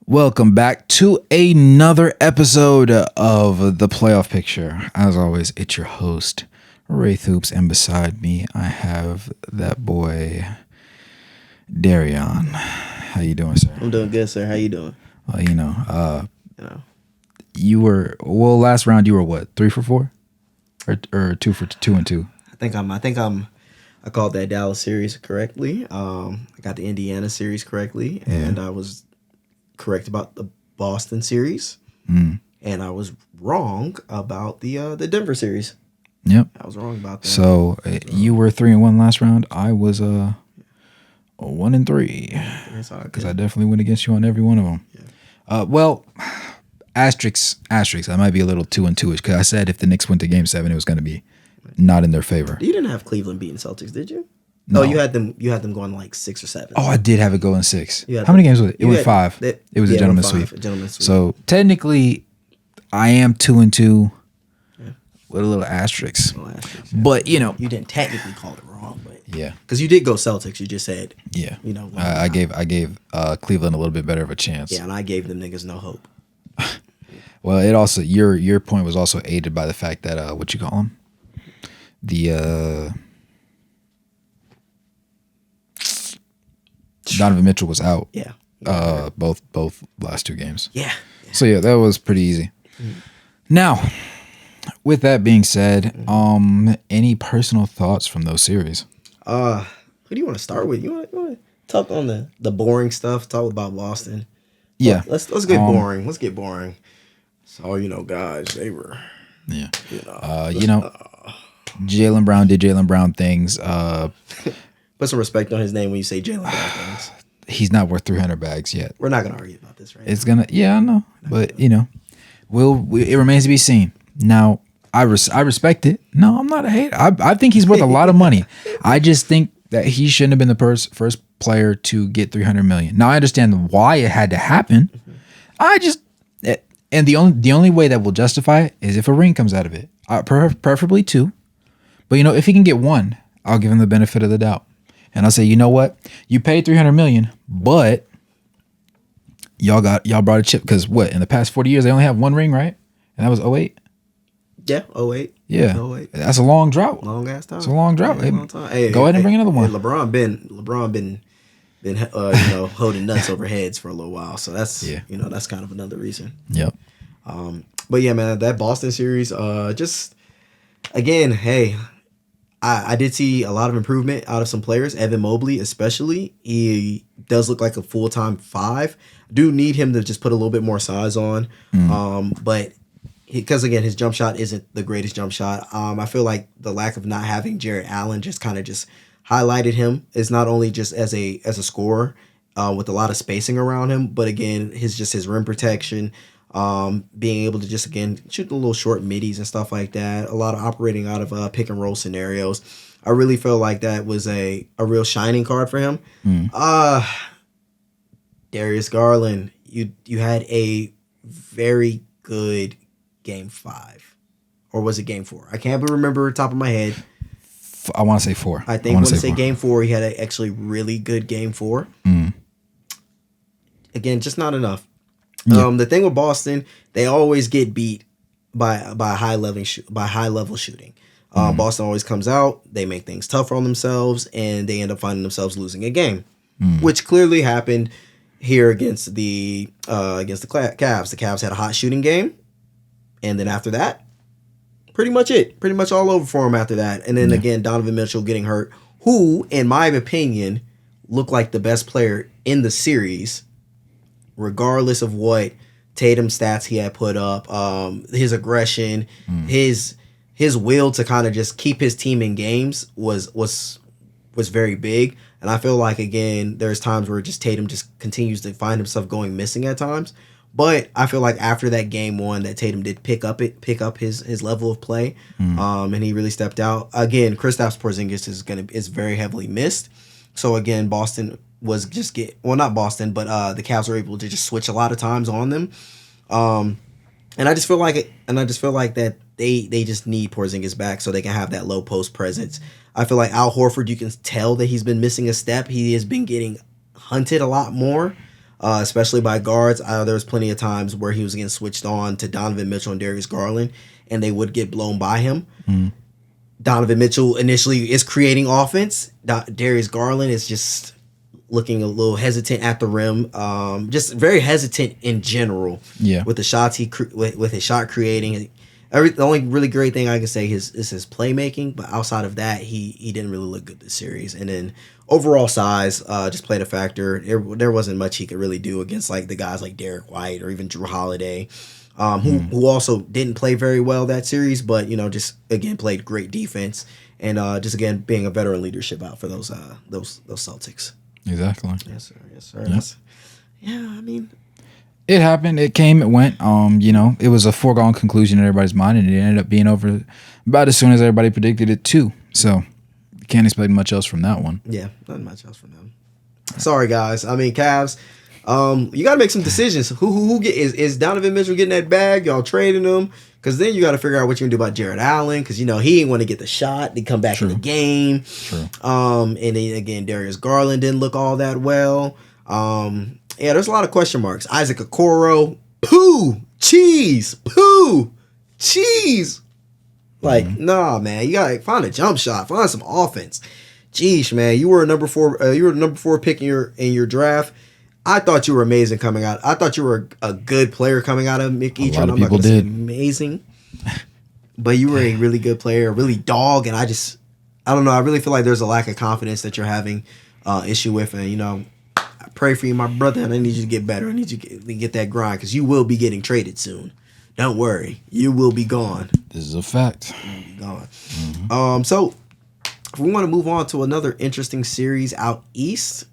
Welcome back to another episode of The Playoff Picture. As always, it's your host, Wraith Hoops, and beside me, I have that boy, Darion. How you doing, sir? I'm doing good, sir. How you doing? Last round you were what, 3 for 4? Or 2 for 2 and 2? I called that Dallas series correctly. I got the Indiana series correctly, and I was correct about the Boston series, and I was wrong about the Denver series. Yep, I was wrong about that. So you were 3-1 last round. I was 1-3 because I definitely went against you on every one of them. Yeah. Asterisks. I might be a little 2-2ish because I said if the Knicks went to Game 7, it was going to be not in their favor. You didn't have Cleveland beating Celtics, did you? No, you had them going like 6 or 7. Oh, I did have it going 6. How many games was it? It went 5. It was a gentleman's sweep. So technically, I am 2-2 with a little asterisk. But you didn't technically call it wrong, but yeah, because you did go Celtics. You just said I gave Cleveland a little bit better of a chance. Yeah, and I gave them niggas no hope. Well, it also your point was also aided by the fact that what you call them, the Donovan Mitchell was out. Yeah. Both last 2 games. Yeah. So yeah, that was pretty easy. Now, with that being said, any personal thoughts from those series? Who do you want to start with? You want to talk on the boring stuff? Talk about Boston. Yeah. Let's get boring. Let's get boring. So guys, they were. Yeah. Jaylen Brown did Jaylen Brown things. Put some respect on his name when you say Jaylen Brown things. He's not worth 300 bags yet. We're not gonna argue about this, right? It's gonna. Yeah, I know, but it remains to be seen. Now, I respect it. No, I'm not a hater. I think he's worth a lot of money. I just think that he shouldn't have been the first player to get $300 million. Now I understand why it had to happen. And the only way that will justify it is if a ring comes out of it. Preferably 2. But if he can get 1, I'll give him the benefit of the doubt. And I'll say, you know what? You paid $300 million, but y'all brought a chip because in the past 40 years they only have 1 ring, right? And that was 2008. Yeah, 2008. Yeah, 2008. That's a long drought. Long ass time. It's a long drought. Yeah, long time. Go ahead and bring another one. LeBron been holding nuts over heads for a little while, so that's that's kind of another reason. Yep. But yeah, man, that Boston series, just again, hey. I did see a lot of improvement out of some players. Evan Mobley, especially, he does look like a full-time 5. Do need him to just put a little bit more size on, but because again, his jump shot isn't the greatest jump shot. I feel like the lack of not having Jarrett Allen just kind of just highlighted him. It's not only just as a scorer with a lot of spacing around him, but again, his rim protection. Being able to just again shoot the little short middies and stuff like that. A lot of operating out of pick and roll scenarios. I really feel like that was a real shining card for him. Darius Garland, you had a very good Game 5, or was it Game 4? I can't remember top of my head. I want to say 4. I think I want to say Game 4. He had an actually really good Game 4. Again, just not enough. Yeah. The thing with Boston, they always get beat by high level shooting. Boston always comes out, they make things tougher on themselves, and they end up finding themselves losing a game, which clearly happened here against the Cavs. The Cavs had a hot shooting game, and then after that, pretty much all over for them after that. And then again, Donovan Mitchell getting hurt, who, in my opinion, looked like the best player in the series. Regardless of what Tatum stats he had put up, his aggression, his will to kind of just keep his team in games was very big. And I feel like, again, there's times where just Tatum just continues to find himself going missing at times. But I feel like after that Game 1 that Tatum did pick up his level of play, and he really stepped out. Again, Kristaps Porzingis is very heavily missed. So again, Boston was just not Boston, but the Cavs were able to just switch a lot of times on them, and I just feel like that they just need Porzingis back so they can have that low post presence. I feel like Al Horford, you can tell that he's been missing a step. He has been getting hunted a lot more. especially by guards. There was plenty of times where he was getting switched on to Donovan Mitchell and Darius Garland, and they would get blown by him. Donovan Mitchell initially is creating offense. Darius Garland is just looking a little hesitant at the rim, just very hesitant in general. Yeah, with the shots with his shot creating. The only really great thing I can say is his playmaking, but outside of that, he didn't really look good this series. And then overall size just played a factor. There wasn't much he could really do against like the guys like Derek White or even Drew Holiday, who also didn't play very well that series, but just again played great defense and just again being a veteran leadership out for those Celtics. Exactly. Yes, sir. Yes, sir. Yep. Yeah, I mean. It happened. It came. It went. It was a foregone conclusion in everybody's mind, and it ended up being over about as soon as everybody predicted it too. So, can't expect much else from that one. Yeah, not much else from them. Sorry, guys. I mean, Cavs. You got to make some decisions. Who is Donovan Mitchell getting that bag? Y'all trading him? Because then you got to figure out what you're gonna do about Jared Allen. Because he didn't want to get the shot to come back in the game. True. And then again, Darius Garland didn't look all that well. Yeah, there's a lot of question marks. Isaac Okoro, poo, cheese. Like, nah, man, you gotta find a jump shot, find some offense. Jeez, man, you were a number 4. You were the number 4 pick in your draft. I thought you were amazing coming out. I thought you were a good player coming out of Mick Eaton. I'm not gonna say amazing, but you were a really good player, a really dog. And I don't know. I really feel like there's a lack of confidence that you're having issue with, and I pray for you, my brother, and I need you to get better. I need you to get that grind because you will be getting traded soon. Don't worry, you will be gone. This is a fact. You'll be gone. Mm-hmm. So if we want to move on to another interesting series out east,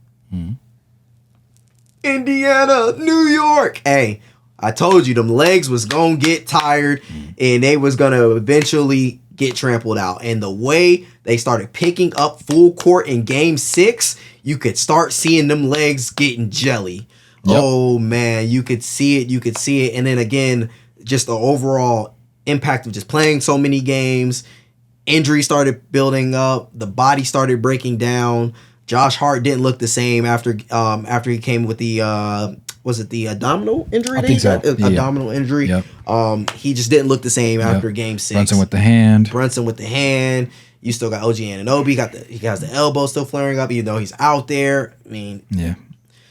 Indiana, New York. Hey, I told you them legs was gonna get tired, and they was gonna eventually get trampled out. And the way they started picking up full court in Game 6, you could start seeing them legs getting jelly. Yep. Oh man, you could see it. And then again, just the overall impact of just playing so many games. Injuries started building up. The body started breaking down. Josh Hart didn't look the same after he came with the was it the abdominal injury? I think so. Abdominal injury. Yep. He just didn't look the same after Game 6. Brunson with the hand. You still got OG Anunoby. He has the elbow still flaring up, even though he's out there. I mean, yeah,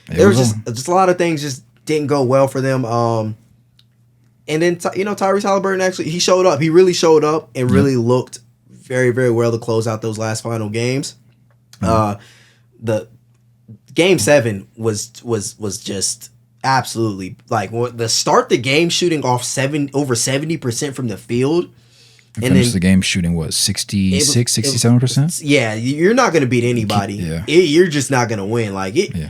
there was just a lot of things just didn't go well for them. And then Tyrese Halliburton actually he showed up. He really showed up and really looked very, very well to close out those last final games. The Game 7 was just absolutely like the start the game shooting off over 70% from the field. And then the game shooting was 67%. Yeah, you're not going to beat anybody. Yeah. You're just not going to win. Like it. Yeah.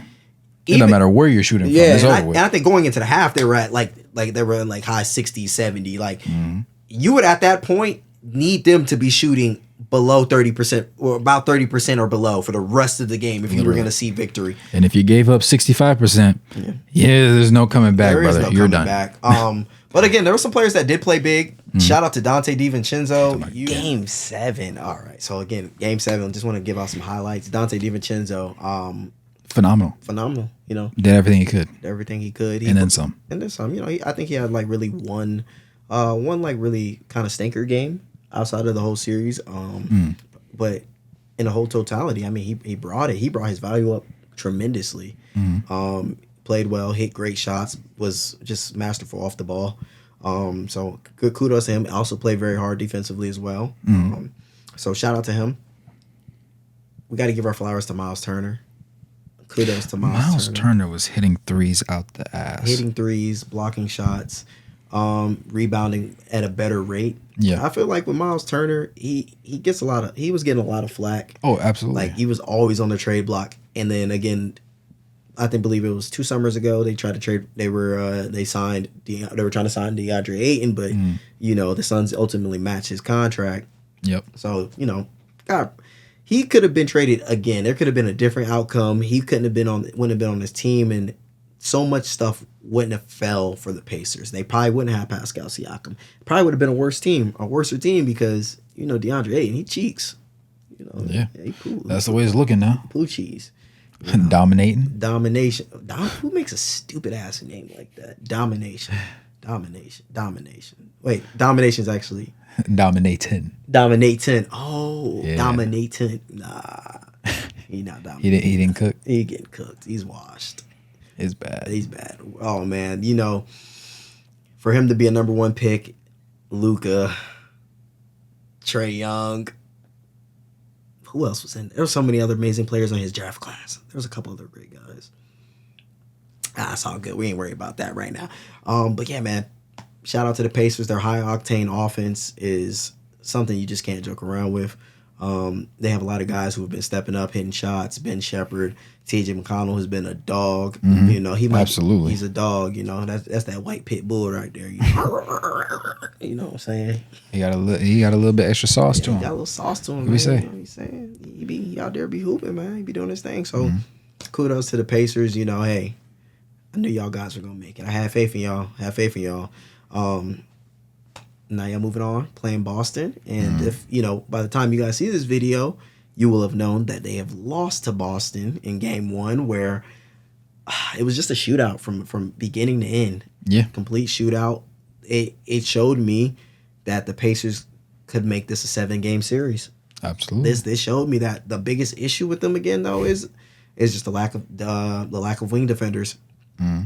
It no matter where you're shooting from, it's over with. And I think going into the half, they were at like they were in like high 60s, 70. Like you would at that point need them to be shooting below 30% or about 30% or below for the rest of the game if you were going to see victory. And if you gave up 65%, there's no coming back, brother. You're done. Back. But again, there were some players that did play big. Shout out to Dante DiVincenzo. Game 7. All right. So again, Game 7. Just want to give out some highlights. Dante DiVincenzo. Phenomenal. Did everything he could. And then some. I think he had like really one like really kind of stinker game outside of the whole series. But in the whole totality, I mean, he brought it. He brought his value up tremendously. Played well, hit great shots, was just masterful off the ball. So good kudos to him. Also played very hard defensively as well. So shout out to him. We got to give our flowers to Miles Turner. Kudos to Miles Turner. Turner was hitting threes out the ass. Hitting threes, blocking shots, rebounding at a better rate. Yeah. I feel like with Miles Turner, he was getting a lot of flack. Oh, absolutely. Like he was always on the trade block. And then again, believe it was 2 summers ago they tried to trade. They were trying to sign DeAndre Ayton, but the Suns ultimately matched his contract. Yep. So he could have been traded again. There could have been a different outcome. He wouldn't have been on his team, and so much stuff wouldn't have fell for the Pacers. They probably wouldn't have Pascal Siakam. Probably would have been a worser team because DeAndre Ayton, he cheeks. Yeah. He poo. That's the way it's looking now. Poo cheese. You know? Dominating. Domination. Who makes a stupid ass name like that? Domination. Wait, domination's actually Dominating. dominating. Oh, Yeah. dominating. Nah, he not dominating. He didn't cook. He getting cooked. He's washed. It's bad. He's bad. Oh man, you know, for him to be a number 1 pick, Luka, Trae Young. Who else was in? There were so many other amazing players on his draft class. There was a couple other great guys. It's all good. We ain't worried about that right now. But yeah, man, shout out to the Pacers. Their high octane offense is something you just can't joke around with. They have a lot of guys who have been stepping up, hitting shots. Ben Shepherd, TJ McConnell has been a dog. Mm-hmm. You know, Absolutely. He's a dog. You know, that's that white pit bull right there. You know, what I'm saying? He got a little bit extra sauce to him. He got a little sauce to him. What we say? You know what he's saying? He out there be hooping, man. He be doing his thing. So kudos to the Pacers. You know, hey, I knew y'all guys were gonna make it. I had faith in y'all. Now y'all moving on, playing Boston. And if, you know, by the time you guys see this video, you will have known that they have lost to Boston in game 1, where it was just a shootout from beginning to end. Yeah. Complete shootout. It showed me that the Pacers could make this a 7-game series. Absolutely. This showed me that the biggest issue with them again though is just the lack of wing defenders.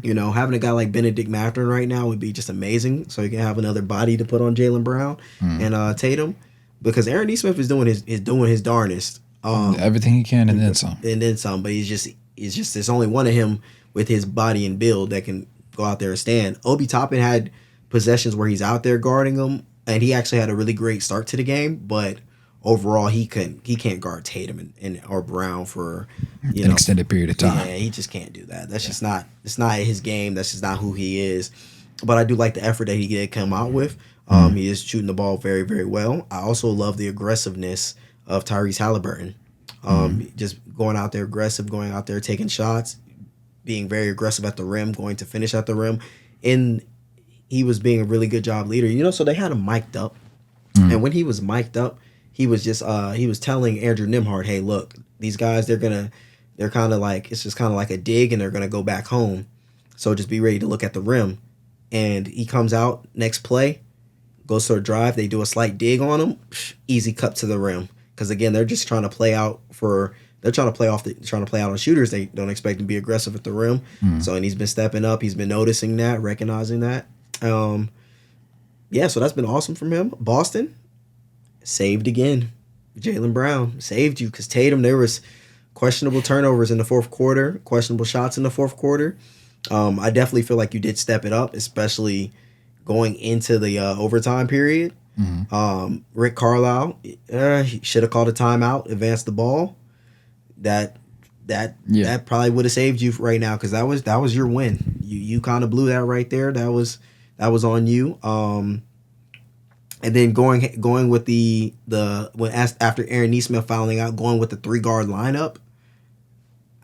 You know, having a guy like Benedict Mathurin right now would be just amazing. So you can have another body to put on Jaylen Brown and Tatum, because Aaron Nesmith is doing his darnest. Everything he can and then some. And then some. But he's just there's only one of him with his body and build that can go out there and stand. Obi Toppin had possessions where he's out there guarding him, and he actually had a really great start to the game, but overall he can't guard Tatum and or Brown for an extended period of time. Yeah, he just can't do that. That's just not his game. That's just not who he is. But I do like the effort that he did come out with. He is shooting the ball very, very well. I also love the aggressiveness of Tyrese Halliburton. Just going out there aggressive, going out there taking shots, being very aggressive at the rim, going to finish at the rim. And he was being a really good job leader. You know, so they had him mic'd up. And when he was mic'd up, he was just he was telling Andrew Nembhard, hey, look, these guys, they're kind of like, it's just kind of like a dig, and they're going to go back home. So just be ready to look at the rim. And he comes out next play, goes for a drive. They do a slight dig on him. Easy cut to the rim. Because again, they're just trying to play out on shooters. They don't expect him to be aggressive at the rim. So, and he's been stepping up. He's been noticing that, recognizing that. Yeah, so that's been awesome from him. Boston saved again. Jaylen Brown saved you, because Tatum, there was questionable turnovers in the fourth quarter, questionable shots in the fourth quarter. I definitely feel like you did step it up, especially going into the overtime period. Rick Carlisle, he should have called a timeout, advanced the ball. That probably would have saved you right now, because that was your win. You kind of blew that right there. That was on you. And then going with after Aaron Nesmith fouling out, going with the 3-guard lineup.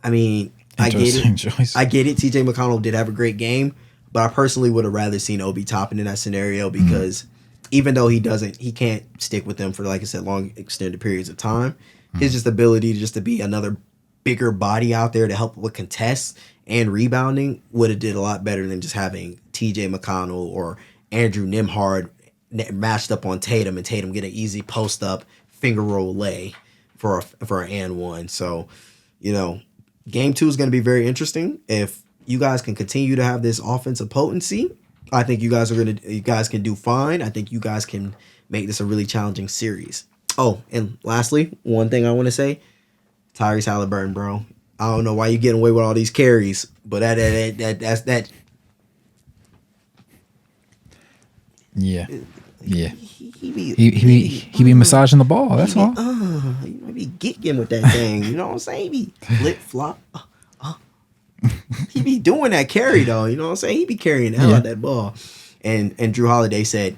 I mean, I get it. Choice. I get it. TJ McConnell did have a great game, but I personally would have rather seen Obi Toppin in that scenario, because even though he can't stick with them for, like I said, long extended periods of time. His just ability to be another bigger body out there to help with contests and rebounding would have did a lot better than just having TJ McConnell or Andrew Nembhard matched up on Tatum, and Tatum get an easy post up finger roll lay for an and one. So, you know, game 2 is going to be very interesting. If you guys can continue to have this offensive potency, I think you guys can do fine. I think you guys can make this a really challenging series. Oh, and lastly, one thing I want to say, Tyrese Halliburton, bro. I don't know why you getting away with all these carries, but that's that. Yeah. Yeah. He be massaging the ball. That's all. He might be geeking with that thing. You know what I'm saying? He be flip flop. He be doing that carry though. You know what I'm saying? He be carrying the hell out of that ball. And Drew Holiday said,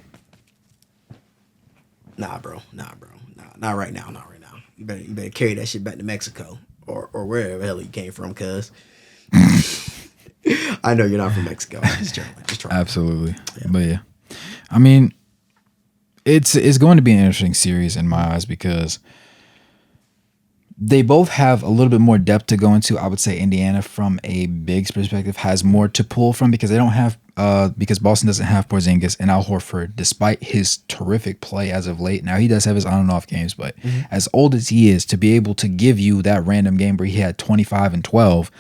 Nah, bro. Not right now. You better carry that shit back to Mexico or wherever the hell you came from, cuz. I know you're not from Mexico. I'm just trying. Absolutely. Yeah. But yeah. I mean, it's going to be an interesting series in my eyes, because They both have a little bit more depth to go into. I would say Indiana, from a Bigs perspective, has more to pull from because they don't have because Boston doesn't have Porzingis and Al Horford, despite his terrific play as of late. Now he does have his on and off games, but as old as he is, to be able to give you that random game where he had 25 and 12,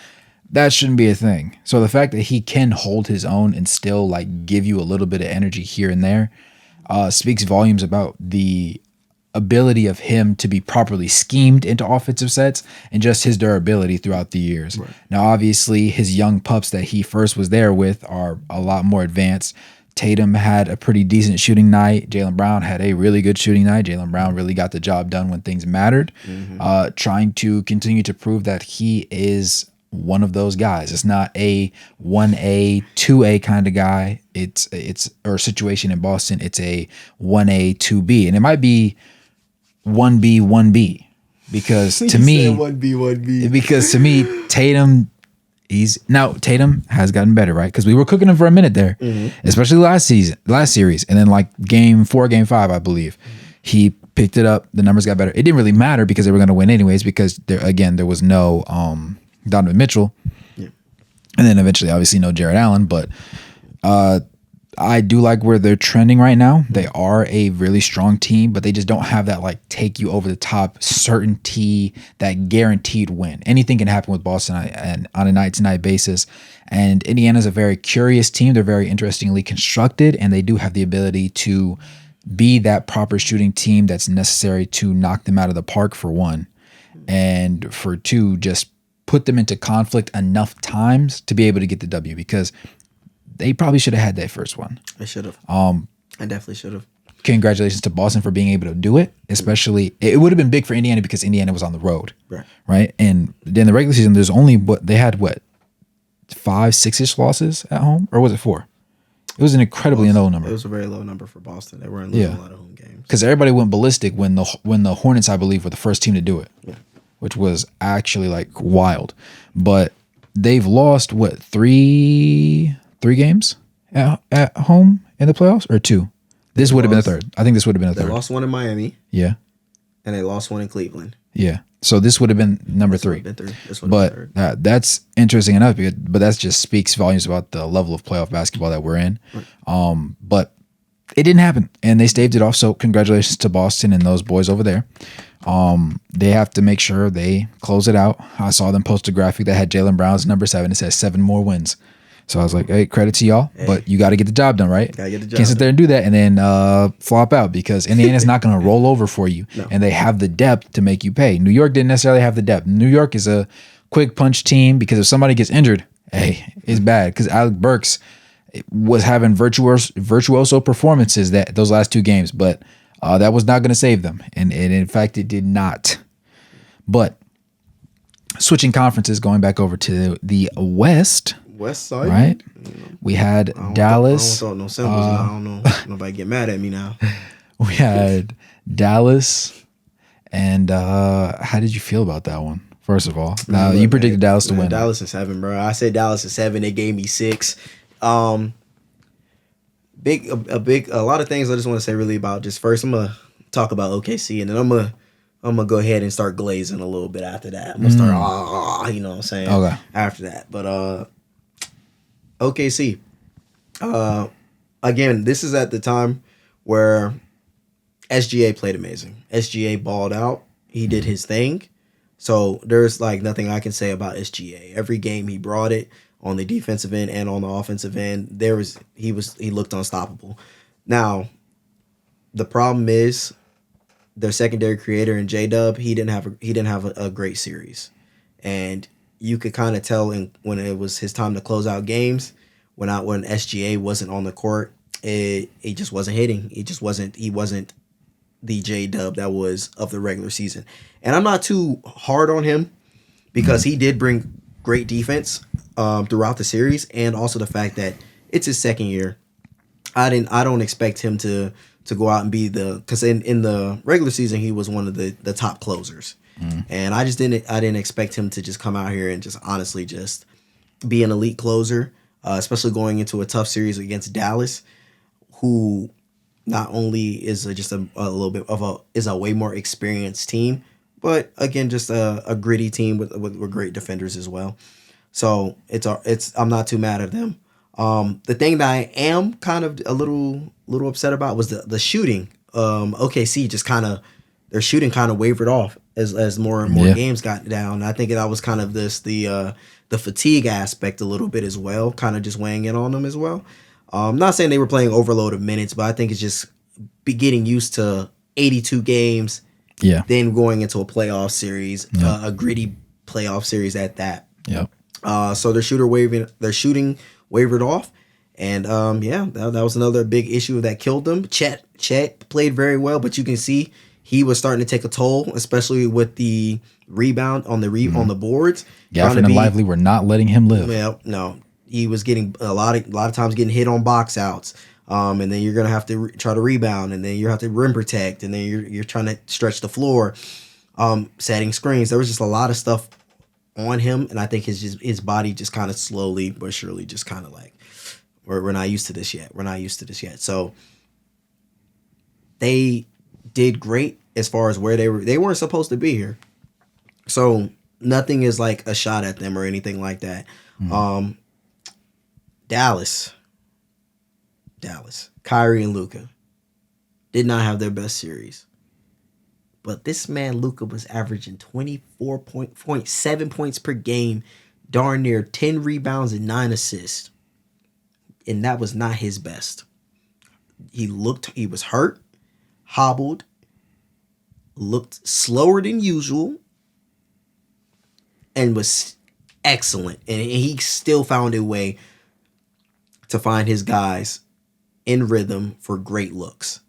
that shouldn't be a thing. So the fact that he can hold his own and still like give you a little bit of energy here and there speaks volumes about the ability of him to be properly schemed into offensive sets and just his durability throughout the years. Right. Now, obviously, his young pups that he first was there with are a lot more advanced. Tatum had a pretty decent shooting night. Jaylen Brown had a really good shooting night. Jaylen Brown really got the job done when things mattered, trying to continue to prove that he is one of those guys. It's not a 1A, 2A kind of guy. It's or situation in Boston. It's a 1A, 2B. And it might be 1B, 1B. Because to me, 1B, 1B. Because to me, Tatum has gotten better, right? Because we were cooking him for a minute there, especially last series. And then like game 4, game 5, I believe, he picked it up. The numbers got better. It didn't really matter because they were going to win anyways, because there was no Donovan Mitchell. Yeah. And then eventually, obviously, no Jared Allen. But I do like where they're trending right now. They are a really strong team, but they just don't have that like take you over the top certainty, that guaranteed win. Anything can happen with Boston and on a night-to-night basis. And Indiana's a very curious team. They're very interestingly constructed, and they do have the ability to be that proper shooting team that's necessary to knock them out of the park, for one, and for two, just put them into conflict enough times to be able to get the W, because they probably should have had that first one. They should have. I definitely should have. Congratulations to Boston for being able to do it. Especially, it would have been big for Indiana because Indiana was on the road, right? And then the regular season, there's only 5, 6-ish losses at home, or was it 4? It was an incredibly low number. It was a very low number for Boston. They weren't losing a lot of home games because everybody went ballistic when the Hornets, I believe, were the first team to do it, which was actually like wild. But they've lost 3 games at home in the playoffs, or 2? This would have been a third. I think this would have been a third. They lost one in Miami. Yeah. And they lost one in Cleveland. Yeah. So this would have been number 3. But that's interesting enough, but that just speaks volumes about the level of playoff basketball that we're in. Right. But it didn't happen, and they staved it off. So congratulations to Boston and those boys over there. They have to make sure they close it out. I saw them post a graphic that had Jaylen Brown's number 7. It says 7 more wins. So I was like, hey, credit to y'all, but you got to get the job done, right? Can't sit there and do that and then flop out, because Indiana's not going to roll over for you. No. And they have the depth to make you pay. New York didn't necessarily have the depth. New York is a quick punch team, because if somebody gets injured, hey, it's bad, because Alec Burks was having virtuoso performances those last 2 games, but that was not going to save them. And in fact, it did not. But switching conferences, going back over to the West side, right? We had Dallas. I don't no symbols. I don't know. Nobody get mad at me now. We had Dallas, and how did you feel about that one? First of all, you predicted Dallas to win. Dallas in 7, bro. I said Dallas in 7. They gave me 6. A lot of things I just want to say really about. Just first, I'm gonna talk about OKC, and then I'm gonna go ahead and start glazing a little bit after that. I'm gonna start, you know what I'm saying? Okay. After that, but OKC. Again, this is at the time where SGA played amazing. SGA balled out. He did his thing. So there's like nothing I can say about SGA. Every game he brought it on the defensive end and on the offensive end. He looked unstoppable. Now, the problem is their secondary creator in J-Dub, he didn't have a great series. And you could kind of tell when it was his time to close out games, when SGA wasn't on the court, it just wasn't hitting. He wasn't the J-Dub that was of the regular season. And I'm not too hard on him, because he did bring great defense throughout the series, and also the fact that it's his second year. I don't expect him to go out and be because in the regular season he was one of the top closers. And I didn't expect him to just come out here and just honestly just be an elite closer, especially going into a tough series against Dallas, who not only is just a little bit is a way more experienced team, but again, just a gritty team with great defenders as well. So I'm not too mad at them. The thing that I am kind of a little upset about was the shooting. OKC just kind of their shooting kind of wavered off as more and more games got down. I think that was kind of the fatigue aspect a little bit as well, kind of just weighing in on them as well. I'm not saying they were playing overload of minutes, but I think it's just getting used to 82 games, then going into a playoff series, a gritty playoff series at that. So their shooting wavered off, and that was another big issue that killed them. Chet played very well, but you can see he was starting to take a toll, especially with the rebound on the boards. Gafford and Lively were not letting him live. Well, no, he was getting a lot of times getting hit on box outs. And then you're gonna have to try to rebound, and then you have to rim protect, and then you're trying to stretch the floor, setting screens. There was just a lot of stuff on him, and I think his body just kind of slowly but surely just kind of like we're not used to this yet. So they did great as far as where they weren't supposed to be here. So nothing is like a shot at them or anything like that. Dallas, Kyrie and Luka did not have their best series. But this man, Luka, was averaging 24.7 points per game, darn near 10 rebounds and 9 assists. And that was not his best. He was hurt, hobbled, looked slower than usual, and was excellent. And he still found a way to find his guys in rhythm for great looks.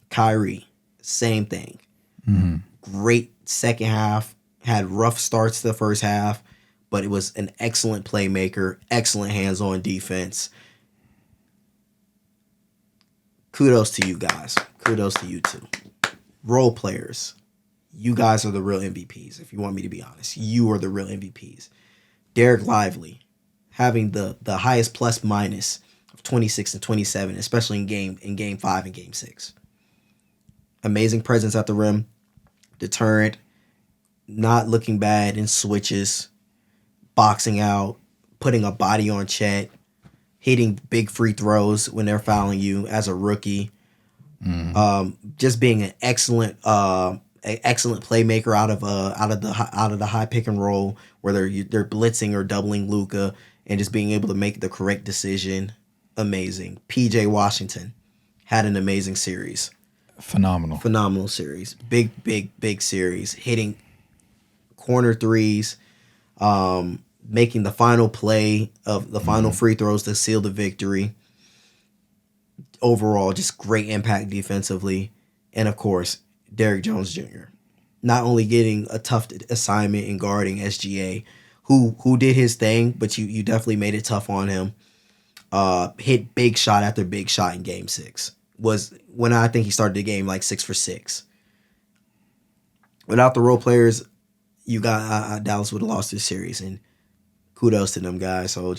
Kyrie, same thing. Great second half, had rough starts to the first half, but it was an excellent playmaker, excellent hands-on defense. Kudos to you guys. Kudos to you too. Role players, you guys are the real MVPs. If you want me to be honest, you are the real MVPs. Derek Lively having the highest plus minus of 26 and 27, especially in game 5 and game 6. Amazing presence at the rim, deterrent, not looking bad in switches, boxing out, putting a body on Chet, hitting big free throws when they're fouling you as a rookie. Just being an excellent playmaker out of the high pick and roll where they're blitzing or doubling Luka and just being able to make the correct decision. Amazing. PJ Washington had an amazing series. Phenomenal series. Big series. Hitting corner threes, making the final play of the final free throws to seal the victory. Overall, just great impact defensively. And of course, Derrick Jones Jr. not only getting a tough assignment in guarding SGA, who did his thing, but you definitely made it tough on him. Hit big shot after big shot in game 6. Was when I think he started the game like 6 for 6. Without the role players, you got Dallas would have lost this series, and kudos to them guys. So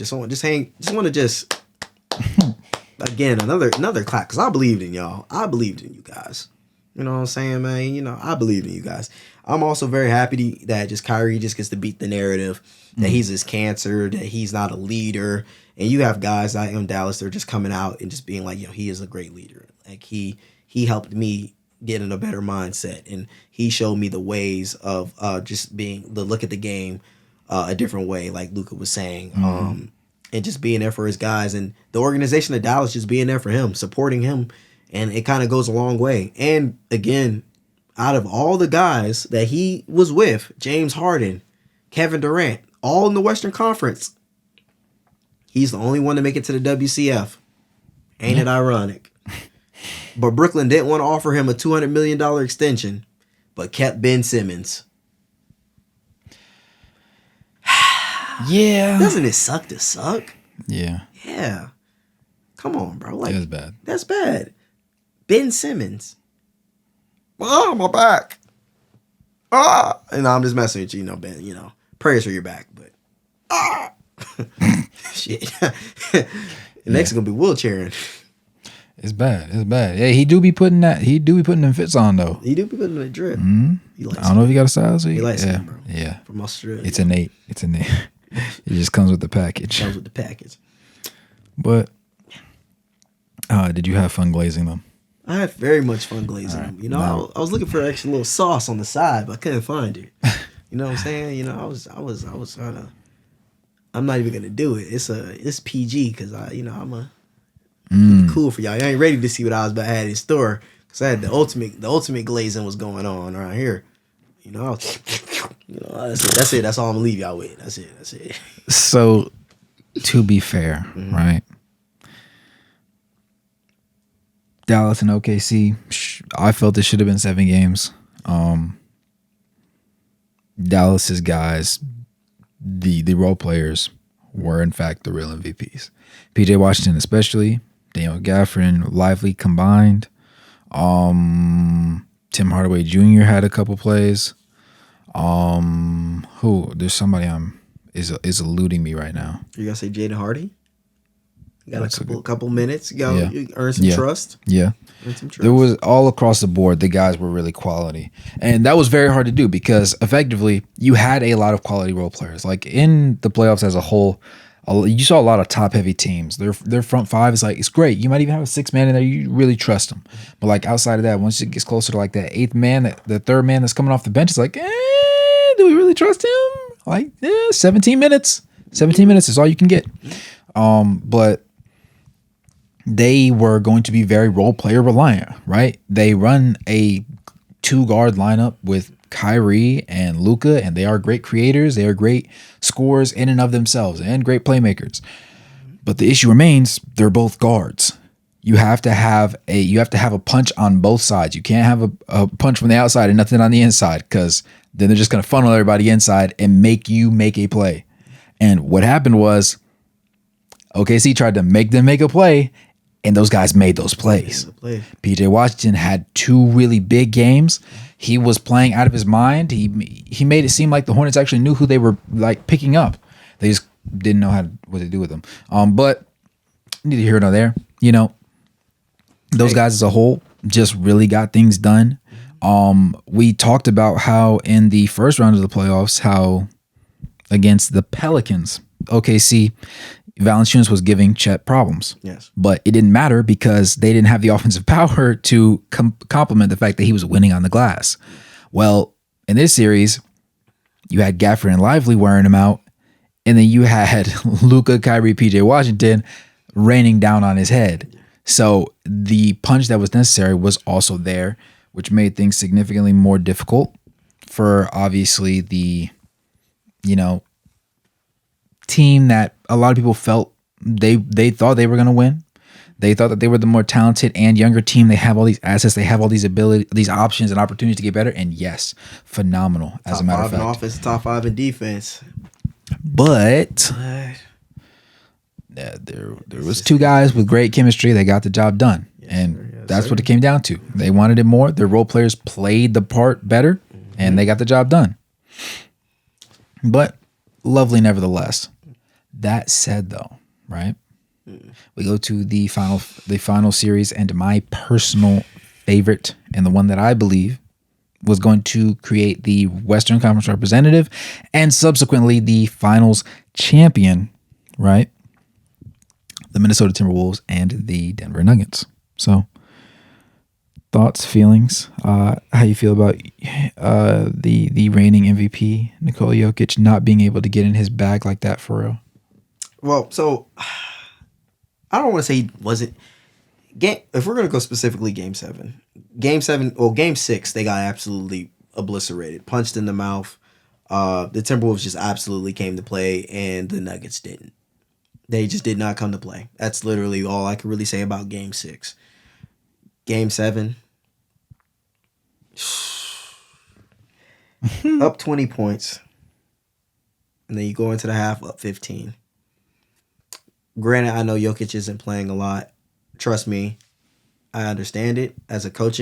again another clap because I believed in y'all. I believed in you guys. You know what I'm saying, man? You know, I believed in you guys. I'm also very happy that just Kyrie just gets to beat the narrative that he's this cancer, that he's not a leader. And you have guys out in Dallas that are just coming out and just being like, yo, he is a great leader. Like he helped me get in a better mindset, and he showed me the ways of just being the look at the game a different way, like Luka was saying, and just being there for his guys and the organization of Dallas just being there for him, supporting him, and it kind of goes a long way. And again, out of all the guys that he was with, James Harden, Kevin Durant, all in the Western Conference, he's the only one to make it to the WCF. Ain't it ironic? But Brooklyn didn't want to offer him a $200 million extension, but kept Ben Simmons. Yeah. Doesn't it suck to suck? Yeah. Yeah. Come on, bro. Like, that's bad. That's bad. Ben Simmons. Oh, my back. Ah. And I'm just messing with you, Ben, prayers for your back, but shit. Next is going to be wheelchairing. It's bad. It's bad. Yeah, he do be putting them fits on though. He do be putting the drip. I don't know if he got a style. He likes yeah, bro. Yeah. From Australia. It's innate. It just comes with the package. But did you have fun glazing them? I had very much fun glazing them. You know, I was looking for extra little sauce on the side, but I couldn't find it. You know what I'm saying? You know, I was trying to. I'm not even gonna do it. It's PG because I'm a cool for y'all. I ain't ready to see what I had in store because I had the ultimate glazing was going on around here. You know, that's it. That's all I'm gonna leave y'all with. That's it. So, to be fair, right? Dallas and OKC, I felt it should have been 7 games. Dallas's guys, the role players, were in fact the real MVPs. PJ Washington especially, Daniel Gafford, Lively combined. Tim Hardaway Jr. had a couple plays. There's somebody is eluding me right now. You gotta say Jaden Hardy? You got a couple minutes. You earn some trust. Yeah. There was all across the board, the guys were really quality. And that was very hard to do because effectively you had a lot of quality role players. Like in the playoffs as a whole, you saw a lot of top heavy teams. Their front five is like, it's great. You might even have a 6 man in there. You really trust them. But like outside of that, once it gets closer to like that 8th man, the 3rd man that's coming off the bench is like, do we really trust him? Like, 17 minutes. 17 minutes is all you can get. But they were going to be very role player reliant, right? They run a 2-guard lineup with Kyrie and Luka, and they are great creators. They are great scorers in and of themselves and great playmakers. But the issue remains, they're both guards. You have to have a punch on both sides. You can't have a punch from the outside and nothing on the inside because then they're just going to funnel everybody inside and make you make a play. And what happened was OKC tried to make them make a play, and those guys made those plays. PJ Washington had 2 really big games. He was playing out of his mind. He made it seem like the Hornets actually knew who they were like picking up. They just didn't know what to do with them. But neither here nor there. You know, those guys as a whole just really got things done. We talked about how in the first round of the playoffs, how against the Pelicans, OKC, Valanciunas was giving Chet problems. Yes. But it didn't matter because they didn't have the offensive power to complement the fact that he was winning on the glass. Well, in this series, you had Gafford and Lively wearing him out, and then you had Luka, Kyrie, PJ Washington raining down on his head. So the punch that was necessary was also there, which made things significantly more difficult for obviously the, team that a lot of people felt they thought they were going to win. They thought that they were the more talented and younger team. They have all these assets. They have all these abilities, these options and opportunities to get better. And yes, phenomenal as a matter of fact. Top 5 in offense, top 5 in defense. But there was 2 guys with great chemistry. They got the job done. That's what it came down to. They wanted it more. Their role players played the part better, and they got the job done. But lovely nevertheless. That said, though, right? We go to the final series, and my personal favorite, and the one that I believe was going to create the Western Conference representative, and subsequently the finals champion, right? The Minnesota Timberwolves and the Denver Nuggets. So, thoughts, feelings, how you feel about the reigning MVP, Nikola Jokic, not being able to get in his bag like that for real? Well, so I don't want to say he wasn't. If we're going to go specifically Game 7, Game 6, they got absolutely obliterated, punched in the mouth. The Timberwolves just absolutely came to play, and the Nuggets didn't. They just did not come to play. That's literally all I can really say about Game 6. Game 7, up 20 points, and then you go into the half up 15. Granted, I know Jokic isn't playing a lot. Trust me, I understand it. As a coach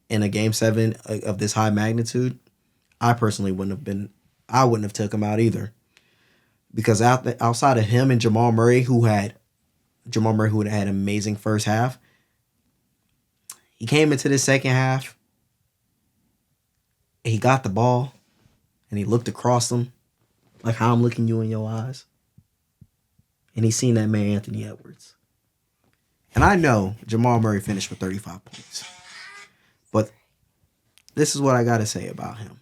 in a Game 7 of this high magnitude, I personally wouldn't have took him out either. Because outside of him and Jamal Murray, who had Jamal Murray, who had an amazing first half, he came into the second half. He got the ball, and he looked across them, like how I'm looking you in your eyes, and he seen that man Anthony Edwards. And I know Jamal Murray finished with 35 points, but this is what I got to say about him.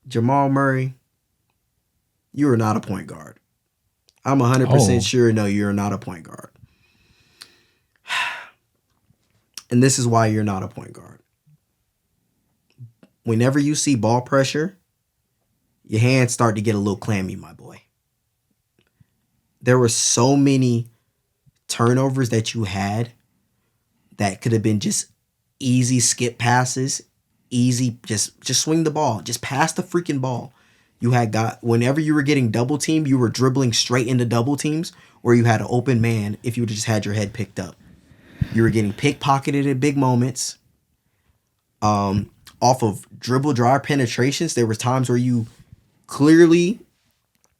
Jamal Murray, you are not a point guard. I'm 100% sure, no, you're not a point guard. And this is why you're not a point guard. Whenever you see ball pressure, your hands start to get a little clammy, my boy. There were so many turnovers that you had that could have been just easy skip passes, easy just swing the ball, just pass the freaking ball. You had whenever you were getting double teamed, you were dribbling straight into double teams, or you had an open man if you just had your head picked up. You were getting pickpocketed at big moments. Off of dribble drive penetrations, there were times where you clearly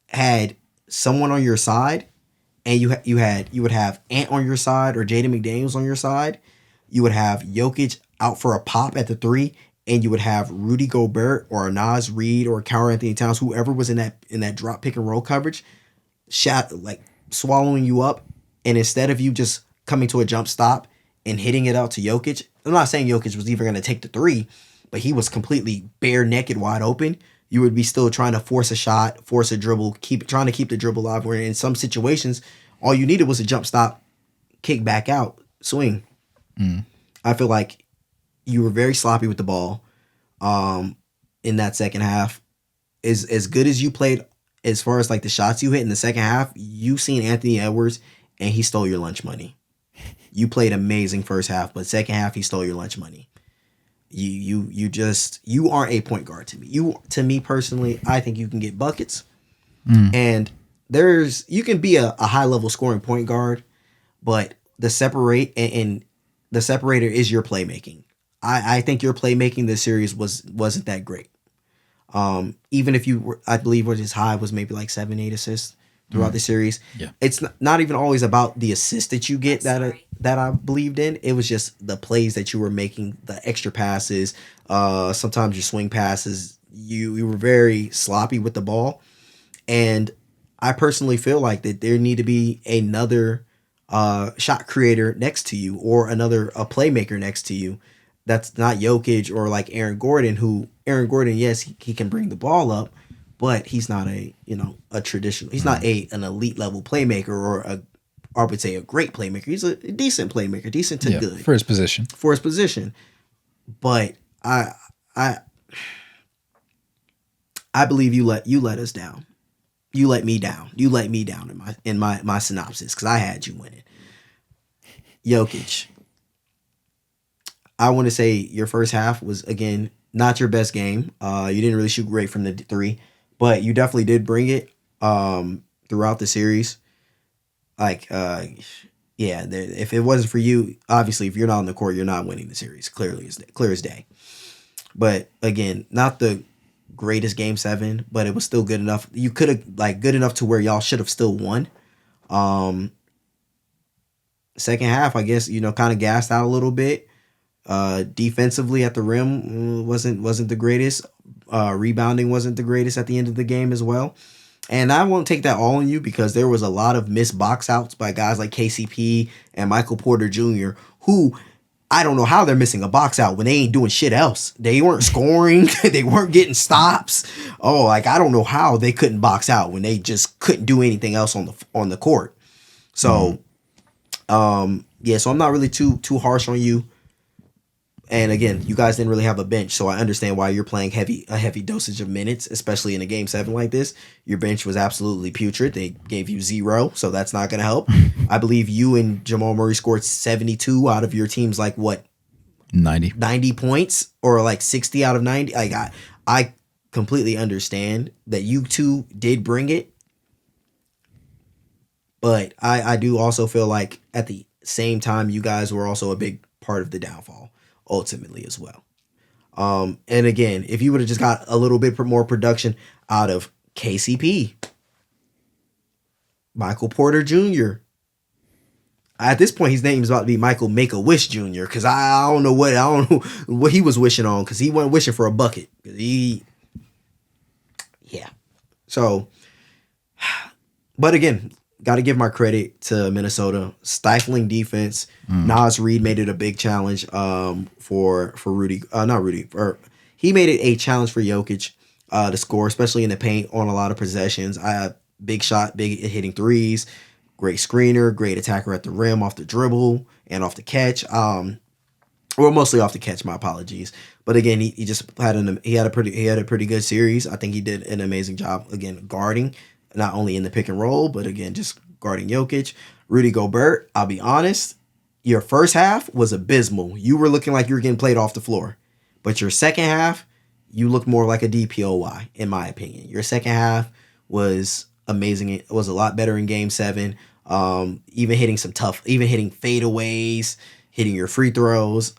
had someone on your side, and you would have Ant on your side or Jaden McDaniels on your side. You would have Jokic out for a pop at the 3, and you would have Rudy Gobert or Naz Reid or Karl Anthony Towns, whoever was in that drop pick and roll coverage, like swallowing you up. And instead of you just coming to a jump stop and hitting it out to Jokic, I'm not saying Jokic was even going to take the 3, but he was completely bare naked, wide open. You would be still trying to force a shot, force a dribble, trying to keep the dribble alive. Where in some situations, all you needed was a jump stop, kick back out, swing. I feel like you were very sloppy with the ball in that second half. As good as you played, as far as like the shots you hit in the second half, you seen Anthony Edwards, and he stole your lunch money. You played amazing first half, but second half he stole your lunch money. You aren't a point guard to me. To me personally, I think you can get buckets, and you can be a high level scoring point guard, but the the separator is your playmaking. I think your playmaking this series wasn't that great. Even if I believe what his high was maybe like 7-8 assists throughout the series. Yeah. It's not even always about the assists that you get that I believed in. It was just the plays that you were making, the extra passes, sometimes your swing passes. You were very sloppy with the ball. And I personally feel like that there need to be another shot creator next to you, or a playmaker next to you. That's not Jokic or like Aaron Gordon, yes, he can bring the ball up, but he's not a traditional, he's not an elite level playmaker, or I would say a great playmaker. He's a decent playmaker, decent to good for his position. But I believe you let us down. You let me down. You let me down in my synopsis, because I had you winning. Jokic. I want to say your first half was, again, not your best game. You didn't really shoot great from the 3, but you definitely did bring it throughout the series. Like, if it wasn't for you, obviously, if you're not on the court, you're not winning the series. Clear as day. But again, not the greatest game 7, but it was still good enough. You could have good enough to where y'all should have still won. Second half, I guess, kind of gassed out a little bit. Defensively at the rim wasn't the greatest. Rebounding wasn't the greatest at the end of the game as well. And I won't take that all on you, because there was a lot of missed box outs by guys like KCP and Michael Porter Jr., who I don't know how they're missing a box out when they ain't doing shit else. They weren't scoring. They weren't getting stops. I don't know how they couldn't box out when they just couldn't do anything else on the court. So, so I'm not really too harsh on you. And again, you guys didn't really have a bench, so I understand why you're playing a heavy dosage of minutes, especially in a game 7 like this. Your bench was absolutely putrid. They gave you 0, so that's not going to help. I believe you and Jamal Murray scored 72 out of your team's 90 points, or 60 out of 90. I completely understand that you two did bring it, but I do also feel like at the same time you guys were also a big part of the downfall ultimately as well. And again, if you would have just got a little bit more production out of KCP, Michael Porter Jr., At this point, his name is about to be Michael Make-A-Wish Jr. Because I don't know what he was wishing on. Because he wasn't wishing for a bucket. Yeah. So, but again, got to give my credit to Minnesota. Stifling defense. Nas Reed made it a big challenge for Rudy. Not Rudy. He made it a challenge for Jokic to score, especially in the paint on a lot of possessions. Big shot, big hitting threes. Great screener, great attacker at the rim, off the dribble, and off the catch. Well, mostly off the catch. My apologies. But again, he just had a pretty good series. I think he did an amazing job again guarding, not only in the pick and roll, but again just guarding Jokic. Rudy Gobert. I'll be honest, your first half was abysmal. You were looking like you were getting played off the floor, but your second half, you looked more like a DPOY, in my opinion. Your second half was amazing. It was a lot better in Game 7. Even hitting fadeaways, hitting your free throws,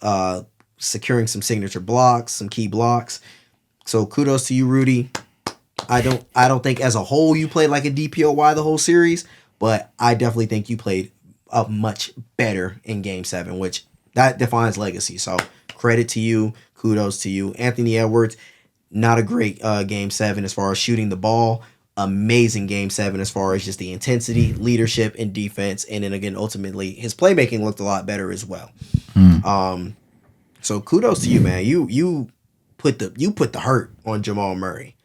securing some signature blocks, some key blocks. So kudos to you, Rudy. I don't think as a whole you played like a DPOY the whole series, but I definitely think you played up much better in Game 7, which that defines legacy. So credit to you, kudos to you. Anthony Edwards, not a great Game 7 as far as shooting the ball. Amazing Game 7 as far as just the intensity, leadership, and defense. And then again, ultimately, his playmaking looked a lot better as well. So kudos to you, man. You put the hurt on Jamal Murray.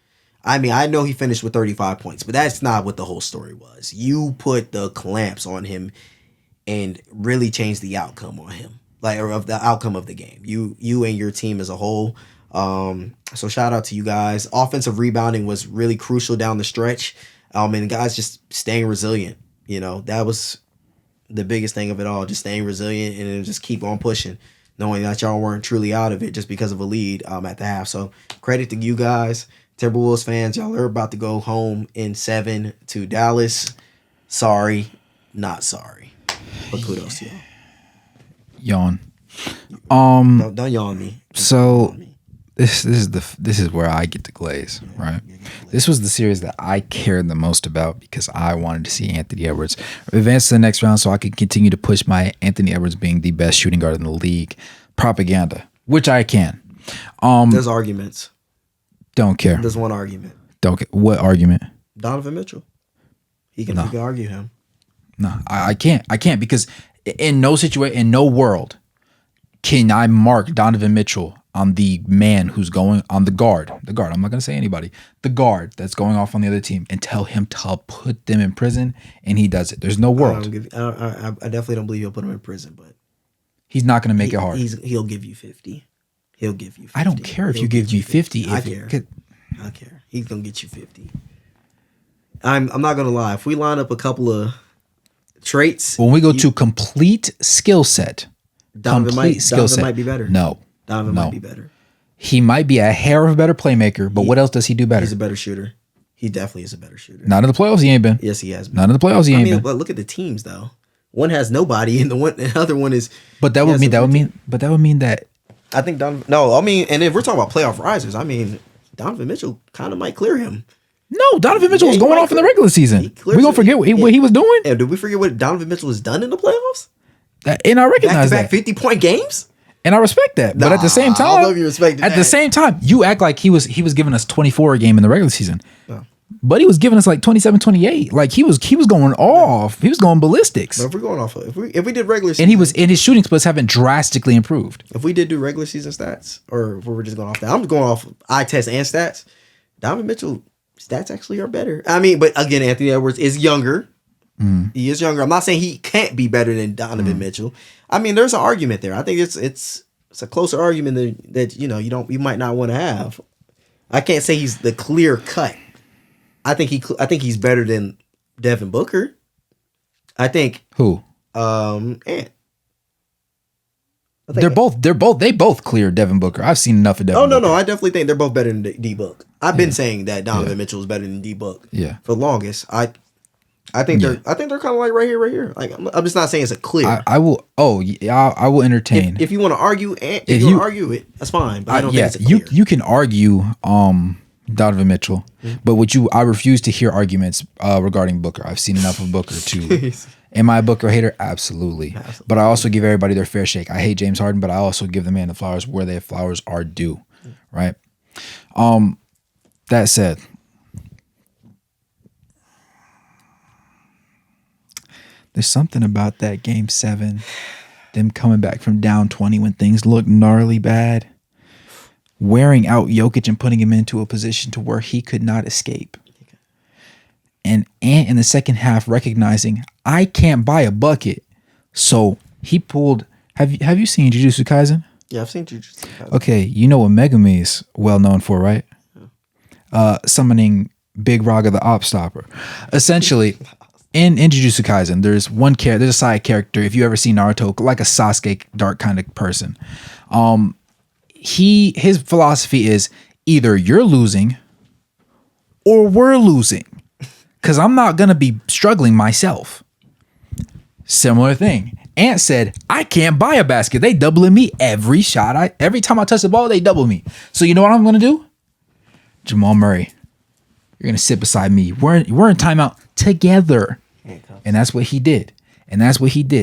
I mean, I know he finished with 35 points, but that's not what the whole story was. You put the clamps on him and really changed the outcome on him, or of the outcome of the game. You and your team as a whole. So shout out to you guys. Offensive rebounding was really crucial down the stretch. And the guys just staying resilient. That was the biggest thing of it all. Just staying resilient and then just keep on pushing, knowing that y'all weren't truly out of it just because of a lead at the half. So credit to you guys. Timberwolves fans, y'all are about to go home in 7 to Dallas. Sorry, not sorry. But kudos to y'all. Yawn. Don't yawn me. So this is where I get to glaze, right? This was the series that I cared the most about because I wanted to see Anthony Edwards advance to the next round so I could continue to push my Anthony Edwards being the best shooting guard in the league propaganda, which I can. There's arguments. Don't care. There's one argument. Don't care. What argument? Donovan Mitchell. He can argue him. No, I can't. I can't because in no situation, in no world, can I mark Donovan Mitchell on the man who's going on the guard. I'm not going to say anybody. The guard that's going off on the other team and tell him to put them in prison, and he does it. There's no world. I definitely don't believe he'll put him in prison, but he's not going to make it hard. He'll give you 50. He'll give you 50. I don't care if you give me 50. I care. He's going to get you 50. I'm not going to lie. If we line up a couple of traits. When we go to complete skill set. Donovan might be better. No. Donovan might be better. He might be a hair of a better playmaker, but what else does he do better? He's a better shooter. He definitely is a better shooter. Not in the playoffs, he ain't been. Yes, he has been. Not in the playoffs, he ain't been. But look at the teams though. One has nobody, and the other one is. But that would mean that. I think Donovan. No, I mean, and if we're talking about playoff risers, I mean, Donovan Mitchell kind of might clear him. No, Donovan Mitchell was going off in the regular season. We gonna forget what he was doing? Yeah, did we forget what Donovan Mitchell has done in the playoffs? And I recognize back 50-point games. And I respect that, but at the same time, I love you respecting at that. the same time, you act like he was giving us 24 a game in the regular season, but he was giving us like 27, 28. Like he was going off. He was going ballistics. But if we're going off, if we did regular season, and his shooting splits haven't drastically improved. If we did do regular season stats, or if we're just going off that, I'm going off eye test and stats. Donovan Mitchell stats actually are better. I mean, but again, Anthony Edwards is younger. He is younger. I'm not saying he can't be better than Donovan Mitchell. I mean, there's an argument there. I think it's a closer argument that you might not want to have. I can't say he's the clear cut. I think he's better than Devin Booker. I think who? Ant. They both cleared Devin Booker. I've seen enough of Devin. No. I definitely think they're both better than D Book. I've been saying that Donovan Mitchell is better than D Book. Yeah. For the longest, I think they're kind of like right here. Like I'm just not saying it's a clear. I will entertain. If you want to argue, if you want to argue it, that's fine. But I don't think it's a clear. You can argue Donovan Mitchell, but I refuse to hear arguments regarding Booker. I've seen enough of Booker to Am I a Booker hater? Absolutely. But I also give everybody their fair shake. I hate James Harden, but I also give the man the flowers where their flowers are due. Right? That said, there's something about that game 7, them coming back from down 20 when things look gnarly bad, wearing out Jokic and putting him into a position to where he could not escape. And Ant in the second half recognizing I can't buy a bucket. So he pulled. Have you seen Jujutsu Kaisen? Yeah, I've seen Jujutsu Kaisen. Okay, you know what Megumi is well known for, right? Summoning Big Raga the Op Stopper. Essentially, in Jujutsu Kaisen, there's a side character. If you ever see Naruto, like a Sasuke dark kind of person, his philosophy is either you're losing or we're losing, because I'm not gonna be struggling myself. Similar thing. Ant said, I can't buy a basket. They doubling me every shot. Every time I touch the ball, they double me. So you know what I'm gonna do? Jamal Murray, you're gonna sit beside me. We're in timeout together. And that's what he did.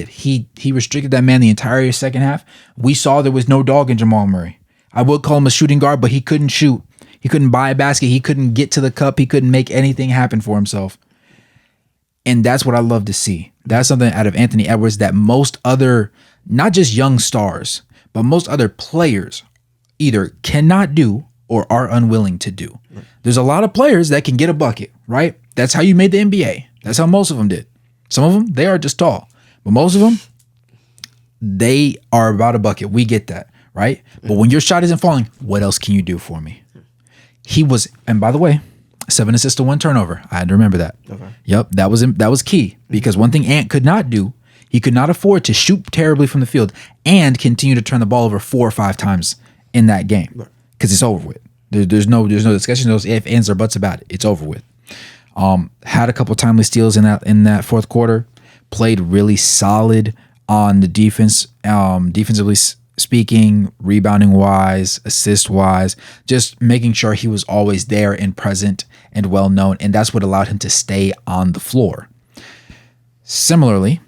He restricted that man the entire second half. We saw there was no dog in Jamal Murray. I would call him a shooting guard, but he couldn't shoot. He couldn't buy a basket. He couldn't get to the cup. He couldn't make anything happen for himself. And that's what I love to see. That's something out of Anthony Edwards that most other, not just young stars, but most other players either cannot do or are unwilling to do. Right. There's a lot of players that can get a bucket, right? That's how you made the NBA. That's how most of them did. Some of them, they are just tall. But most of them, they are about a bucket. We get that, right? But when your shot isn't falling, what else can you do for me? He was, and by the way, 7 assists to 1 turnover. I had to remember that. Okay. Yep, that was key, because one thing Ant could not do, he could not afford to shoot terribly from the field and continue to turn the ball over 4 or 5 times in that game, because it's over with. There's no discussion, those if, ands, or buts about it. It's over with. Had a couple timely steals in that fourth quarter. Played really solid on the defense, defensively speaking, rebounding wise, assist wise, just making sure he was always there and present and well known, and that's what allowed him to stay on the floor. Similarly,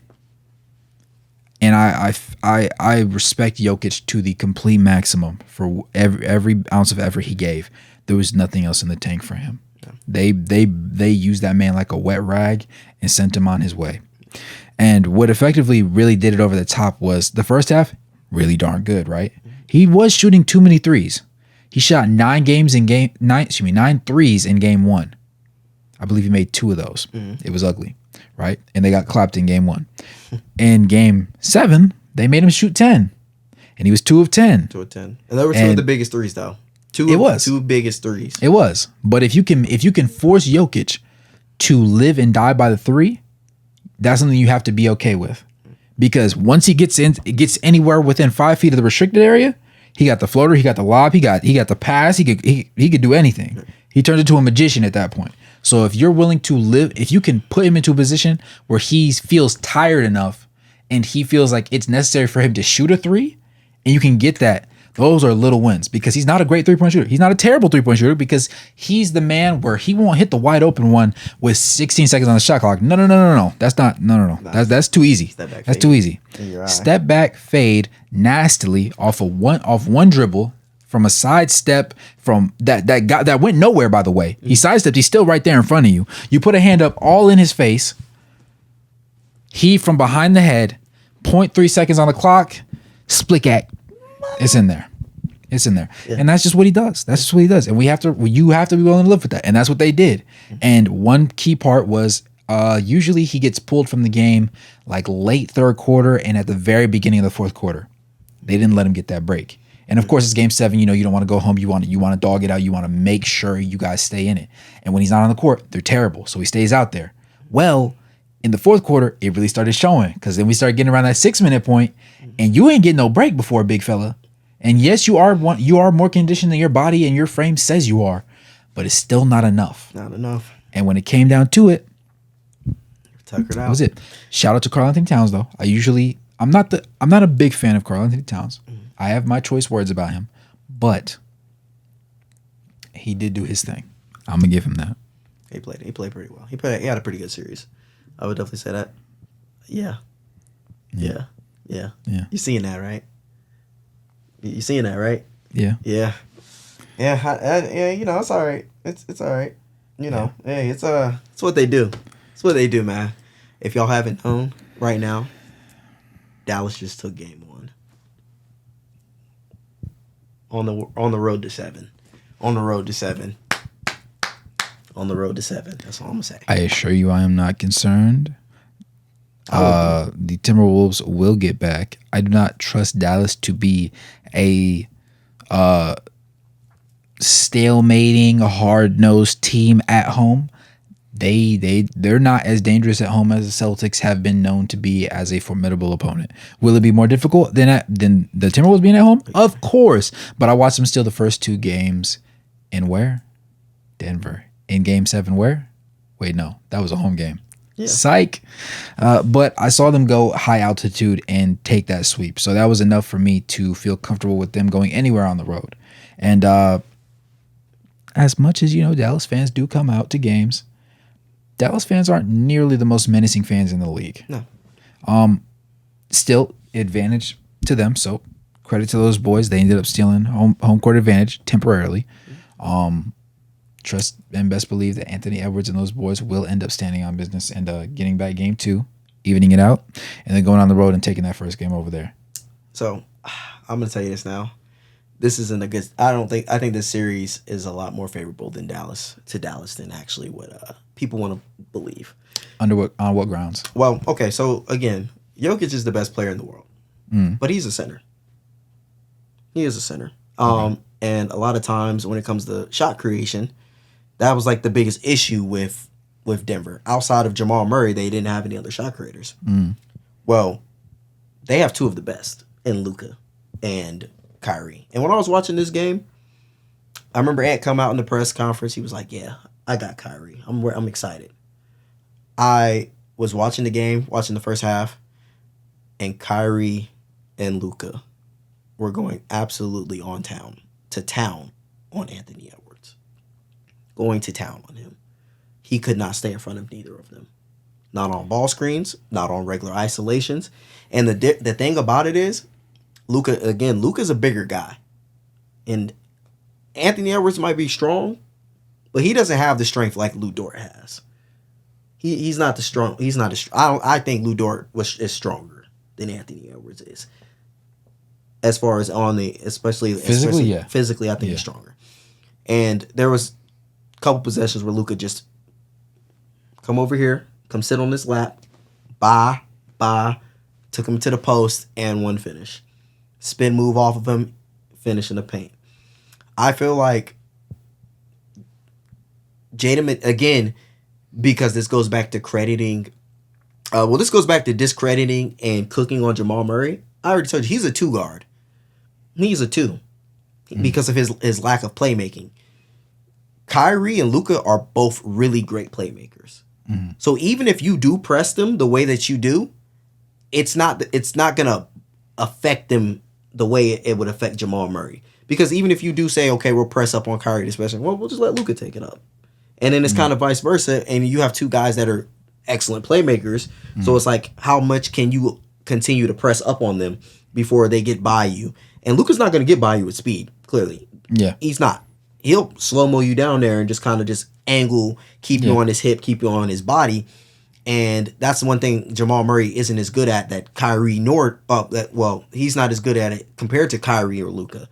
and I respect Jokic to the complete maximum for every ounce of effort he gave. There was nothing else in the tank for him. Yeah. They used that man like a wet rag and sent him on his way. And what effectively really did it over the top was the first half, really darn good, right? He was shooting too many threes. He shot 9 threes in game 1. I believe he made 2 of those. It was ugly, right? And they got clapped in game 1. In game 7, they made him shoot 10. And he was 2 of 10. 2 of 10. And they were 2 of the biggest threes, though. Two biggest threes. It was. But if you can force Jokic to live and die by the 3, that's something you have to be okay with. Because once he gets anywhere within 5 feet of the restricted area, he got the floater, he got the lob, he got the pass, he could do anything. He turns into a magician at that point. So if you're willing to live, if you can put him into a position where he feels tired enough and he feels like it's necessary for him to shoot a 3, and you can get that, those are little wins, because he's not a great 3-point shooter. He's not a terrible 3-point shooter, because he's the man where he won't hit the wide open one with 16 seconds on the shot clock. No. That's not, no. That's too easy. That's too easy. Step back fade nastily off one dribble from a sidestep from that went nowhere, by the way. He sidestepped. He's still right there in front of you. You put a hand up all in his face. He from behind the head, 0.3 seconds on the clock, split cat. It's in there. Yeah. And that's just what he does. And you have to be willing to live with that. And that's what they did. And one key part was usually he gets pulled from the game like late third quarter and at the very beginning of the fourth quarter. They didn't let him get that break. And of course, it's game 7. You don't want to go home. You want to dog it out. You want to make sure you guys stay in it. And when he's not on the court, they're terrible. So he stays out there. Well, in the fourth quarter, it really started showing, because then we started getting around that 6-minute point, and you ain't getting no break before, big fella. And yes, you are more conditioned than your body and your frame says you are, but it's still not enough. Not enough. And when it came down to it, tuckered out. That was it. Shout out to Karl Anthony Towns, though. I'm not a big fan of Karl Anthony Towns. I have my choice words about him, but he did do his thing. I'm gonna give him that. He played pretty well. He had a pretty good series. I would definitely say that. Yeah. Yeah. Yeah. Yeah. You seeing that, right? You seeing that, right? Yeah. Yeah. Yeah. Yeah. You know, it's all right. It's all right. You know, hey, it's what they do. It's what they do, man. If y'all haven't known right now, Dallas just took game 1 on the road to 7. On the road to 7. On the road to 7. That's all I'm gonna say. I assure you, I am not concerned. The Timberwolves will get back. I do not trust Dallas to be a stalemating, hard-nosed team at home. They're not as dangerous at home as the Celtics have been known to be as a formidable opponent. Will it be more difficult than the Timberwolves being at home? Of course. But I watched them steal the first 2 games in where? Denver. In game 7 where? Wait, no. That was a home game. Yeah. Psych. But I saw them go high altitude and take that sweep. So that was enough for me to feel comfortable with them going anywhere on the road. And as much as, Dallas fans do come out to games, Dallas fans aren't nearly the most menacing fans in the league. No. Still, advantage to them. So credit to those boys. They ended up stealing home court advantage temporarily. Trust and best believe that Anthony Edwards and those boys will end up standing on business and getting back game 2, evening it out, and then going on the road and taking that first game over there. So I'm gonna tell you this now. This isn't a good. I think this series is a lot more favorable than Dallas than actually what people want to believe. On what grounds? Well, okay. So again, Jokic is the best player in the world, but he's a center. He is a center. And a lot of times when it comes to shot creation, that was like the biggest issue with Denver. Outside of Jamal Murray, they didn't have any other shot creators. Well, they have 2 of the best in Luka and Kyrie. And when I was watching this game, I remember Ant come out in the press conference. He was like, "Yeah, I got Kyrie. I'm excited." I was watching the game, watching the first half, and Kyrie and Luka were going absolutely to town on Anthony Edwards. Going to town on him. He could not stay in front of neither of them. Not on ball screens, not on regular isolations. And the thing about it is, Luka's a bigger guy. And Anthony Edwards might be strong, but he doesn't have the strength like Lu Dort has. He's not the strong. He's not as. I think Lu Dort is stronger than Anthony Edwards is. As far as especially physically, I think he's stronger. And there was a couple possessions where Luka just come over here, come sit on this lap, bye, took him to the post and one finish. Spin move off of him, finish in the paint. I feel like Jaden, again, because this goes back to crediting, this goes back to discrediting and cooking on Jamal Murray. I already told you, he's a 2 guard. He's a 2 because of his lack of playmaking. Kyrie and Luka are both really great playmakers. So even if you do press them the way that you do, it's not gonna affect them the way it would affect Jamal Murray. Because even if you do say, okay, we'll press up on Kyrie, especially, well, we'll just let Luka take it up. And then it's kind of vice versa. And you have 2 guys that are excellent playmakers. So it's like, how much can you continue to press up on them before they get by you? And Luka's not going to get by you with speed, clearly. Yeah. He's not. He'll slow-mo you down there and just kind of just angle, keep you on his hip, keep you on his body. And that's one thing Jamal Murray isn't as good at that Kyrie he's not as good at it compared to Kyrie or Luka.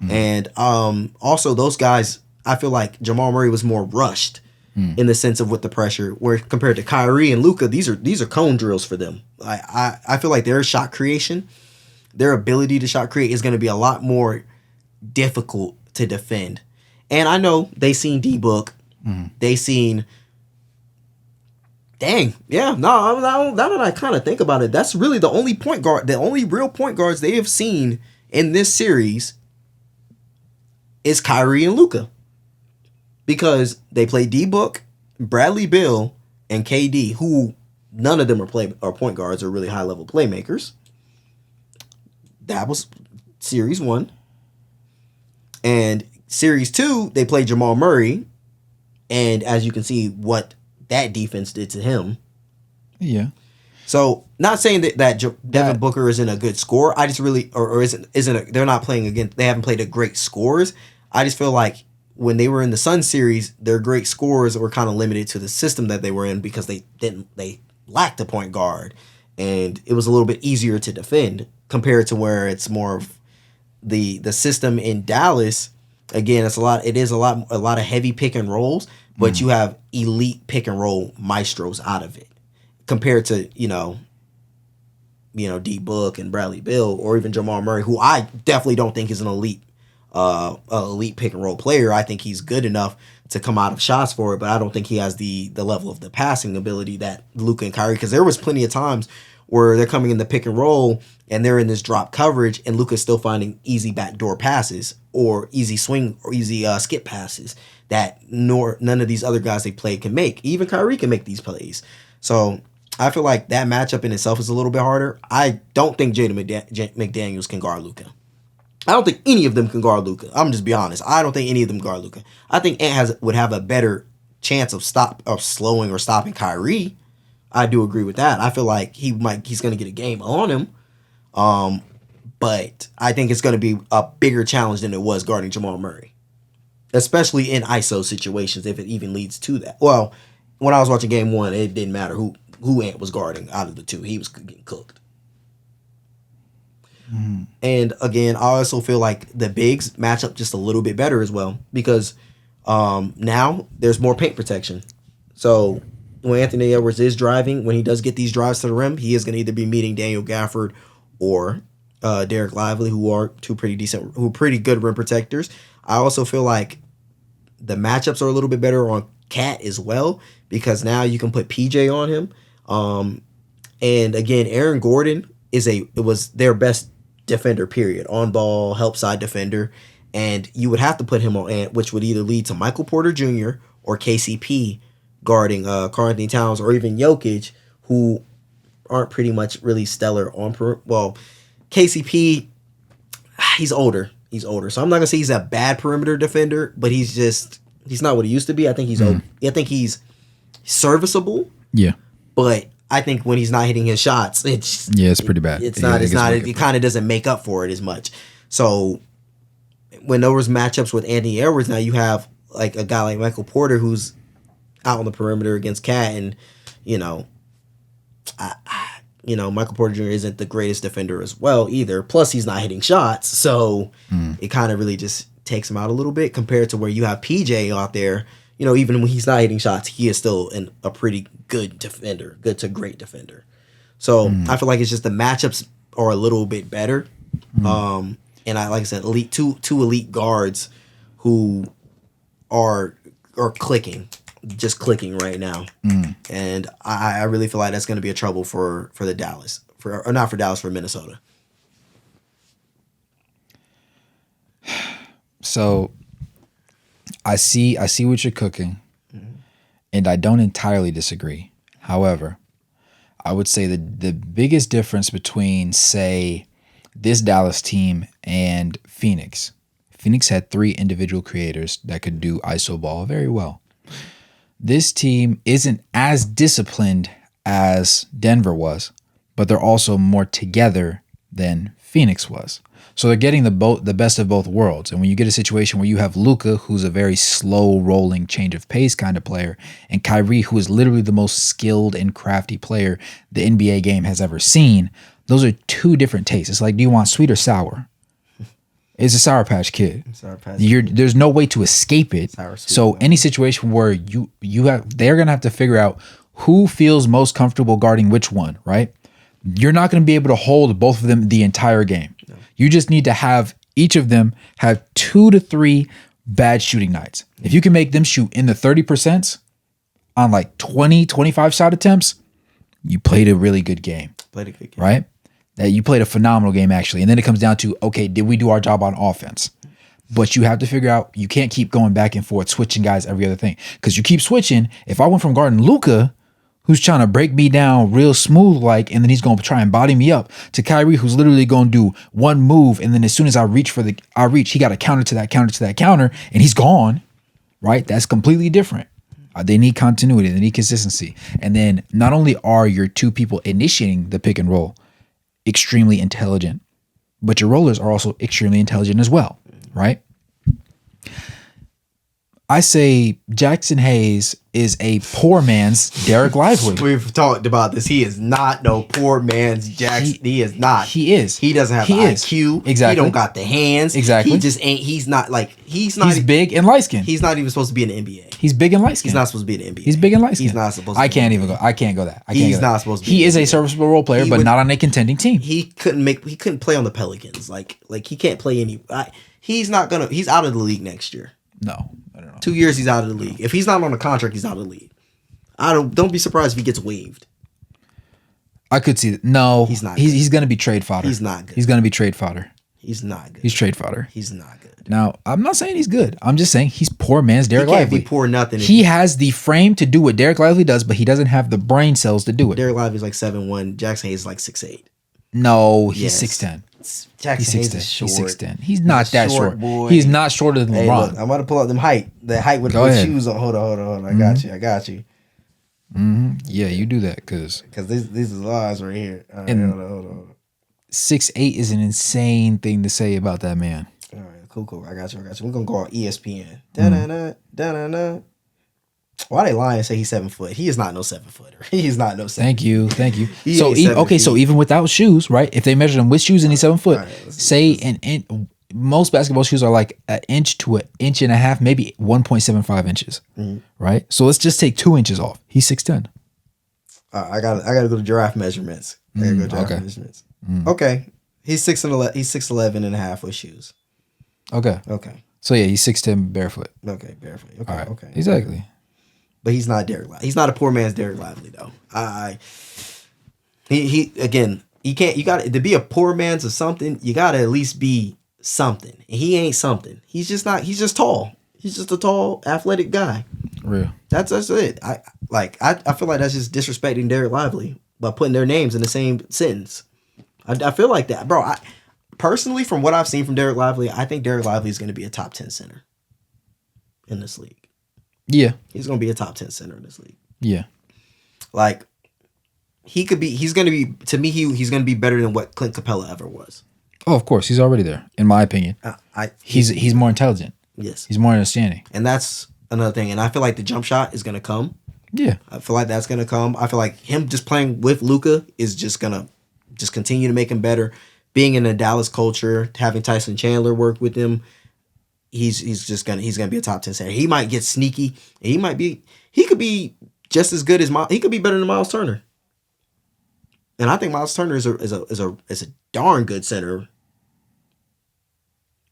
And also those guys, I feel like Jamal Murray was more rushed in the sense of with the pressure, where compared to Kyrie and Luka, these are cone drills for them. I feel like their shot creation, their ability to shot create is going to be a lot more difficult to defend. And I know they seen D-Book, they seen. Dang, yeah, no. Now that I kind of think about it, that's really the only real point guards they have seen in this series is Kyrie and Luka, because they play D-Book, Bradley Beal, and KD, who none of them are point guards or really high level playmakers. That was series 1, and series 2 they played Jamal Murray, and as you can see what that defense did to him. Yeah. So, not saying that Devin Booker isn't a good scorer. I just really, or they're not playing against, they haven't played a great scores. I just feel like when they were in the Sun series, their great scores were kind of limited to the system that they were in because they lacked a point guard. And it was a little bit easier to defend compared to where it's more of the system in Dallas. Again, it is a lot of heavy pick and rolls, but you have elite pick and roll maestros out of it. Compared to, D Book and Bradley Beal or even Jamal Murray, who I definitely don't think is an elite pick and roll player. I think he's good enough to come out of shots for it, but I don't think he has the level of the passing ability that Luka and Kyrie, because there was plenty of times where they're coming in the pick and roll and they're in this drop coverage and Luka's still finding easy backdoor passes or easy swing or easy skip passes that none of these other guys they played can make. Even Kyrie can make these plays. So I feel like that matchup in itself is a little bit harder. I don't think Jaden McDaniels can guard Luka. I don't think any of them can guard Luka. I'm just be honest. I don't think any of them guard Luka. I think Ant would have a better chance of slowing or stopping Kyrie. I do agree with that. I feel like he's going to get a game on him. But I think it's going to be a bigger challenge than it was guarding Jamal Murray, especially in ISO situations if it even leads to that. Well, when I was watching game one, it didn't matter who Ant was guarding out of the two. He was getting cooked. And again, I also feel like the bigs match up just a little bit better as well because now there's more paint protection. So when Anthony Edwards is driving, when he does get these drives to the rim, he is going to either be meeting Daniel Gafford or Derek Lively, who are pretty good rim protectors. I also feel like the matchups are a little bit better on Cat as well because now you can put PJ on him. And again, Aaron Gordon was their best defender, period. On ball, help side defender. And you would have to put him on Ant, which would either lead to Michael Porter Jr. or KCP guarding Karl Anthony Towns or even Jokic, who aren't pretty much really stellar on well, KCP, he's older. So I'm not gonna say he's a bad perimeter defender, but he's not what he used to be. I think he's serviceable. Yeah. But I think when he's not hitting his shots, it's pretty bad. It kind of doesn't make up for it as much. So when there was matchups with Anthony Edwards, now you have like a guy like Michael Porter who's out on the perimeter against Cat, and Michael Porter Jr. isn't the greatest defender as well either. Plus, he's not hitting shots, so it kind of really just takes him out a little bit compared to where you have PJ out there. Even when he's not hitting shots, he is still a pretty good defender, good to great defender. So I feel like it's just the matchups are a little bit better. And like I said, two elite guards who are clicking right now. And I really feel like that's going to be a trouble for the Dallas, for Minnesota. So I see what you're cooking, and I don't entirely disagree. However, I would say that the biggest difference between, say, this Dallas team and Phoenix had 3 individual creators that could do iso ball very well. This team isn't as disciplined as Denver was, but they're also more together than Phoenix was. So they're getting the best of both worlds. And when you get a situation where you have Luka, who's a very slow rolling change of pace kind of player, and Kyrie, who is literally the most skilled and crafty player the NBA game has ever seen, those are 2 different tastes. It's like, do you want sweet or sour? It's a Sour Patch Kid. There's no way to escape it. So any situation where they're gonna have to figure out who feels most comfortable guarding which one, right? You're not gonna be able to hold both of them the entire game. No. You just need to have each of them have 2 to 3 bad shooting nights. If you can make them shoot in the 30% on like 20, 25 shot attempts, you played a really good game. Right? That you played a phenomenal game, actually. And then it comes down to, okay, did we do our job on offense? But you have to figure out, you can't keep going back and forth, switching guys every other thing. Because you keep switching. If I went from guarding Luka, who's trying to break me down real smooth, and then he's going to try and body me up, to Kyrie, who's literally going to do one move, and then as soon as I reach, he got a counter to that counter, and he's gone, right? That's completely different. They need continuity. They need consistency. And then not only are your two people initiating the pick and roll extremely intelligent, but your rollers are also extremely intelligent as well, right? I say Jackson Hayes is a poor man's Derek Lively. We've talked about this. He is not no poor man's Jackson. He is not. He is. He doesn't have the IQ. Exactly. He don't got the hands. Exactly. He just ain't. He's not like. He's not. He's big and light skinned. He's not even supposed to be in the NBA. He's big and light skinned. He's not supposed to be in the NBA. He's big and light skinned. He's not supposed to. I can't even go. I can't go that. He's not supposed to. He is a serviceable role player, but not on a contending team. He couldn't play on the Pelicans. Like he can't play any. He's not gonna. He's out of the league next year. No, I don't know. 2 years he's out of the league. If he's not on a contract, he's out of the league. Don't be surprised if he gets waived. I could see that. No, he's not. He's going to be trade fodder. He's not good. He's going to be trade fodder. He's not good. He's trade fodder. He's not good. Now, I'm not saying he's good. I'm just saying he's poor man's Derek Lively. He can't be poor nothing. He has the frame to do what Derek Lively does, but he doesn't have the brain cells to do it. Derek Lively's like 7'1". Jackson Hayes is like 6'8". No, he's 6'10". Jackson Hayes is short. He's 6'10". He's not that short. Boy. He's not shorter than LeBron. Look, I'm about to pull up them height. The height with shoes on. Hold on. I got you. Mm-hmm. Yeah, you do that because these is lies right here. All right, hold on. 6'8" is an insane thing to say about that man. All right, cool. I got you. We're gonna go on ESPN. Da-na-na. Why they lying and say he's 7 foot? He is not no 7-footer. He is not no 7. Thank you. So so even without shoes, right? If they measure them with shoes and he's 7 foot, most basketball shoes are like an inch to an inch and a half, maybe 1.75 inches, right? So let's just take 2 inches off. He's 6'10". I gotta go to giraffe measurements. Measurements. Okay, he's 6'11". He's 6'11 and a half with shoes. Okay. So yeah, he's 6'10" barefoot. Okay, barefoot. Okay. All right. Okay. Exactly. But he's not Derek Lively. He's not a poor man's Derek Lively though. He again. You can't. You got to be a poor man's of something. You got to at least be something. And he ain't something. He's just not. He's just tall. He's just a tall, athletic guy. Real. That's it. I feel like that's just disrespecting Derek Lively by putting their names in the same sentence. I feel like that, bro. Personally, from what I've seen from Derek Lively, I think Derek Lively is going to be a top 10 center in this league. Yeah. He's going to be a top 10 center in this league. Yeah. Like, he's going to be, to me, he's going to be better than what Clint Capella ever was. Oh, of course. He's already there, in my opinion. He's more intelligent. Yes. He's more understanding. And that's another thing. And I feel like the jump shot is going to come. Yeah. I feel like that's going to come. I feel like him just playing with Luka is just going to just continue to make him better. Being in the Dallas culture, having Tyson Chandler work with him, he's gonna be a top 10 center. He might get sneaky. And he could be just as good as he could be better than Miles Turner. And I think Miles Turner is a darn good center.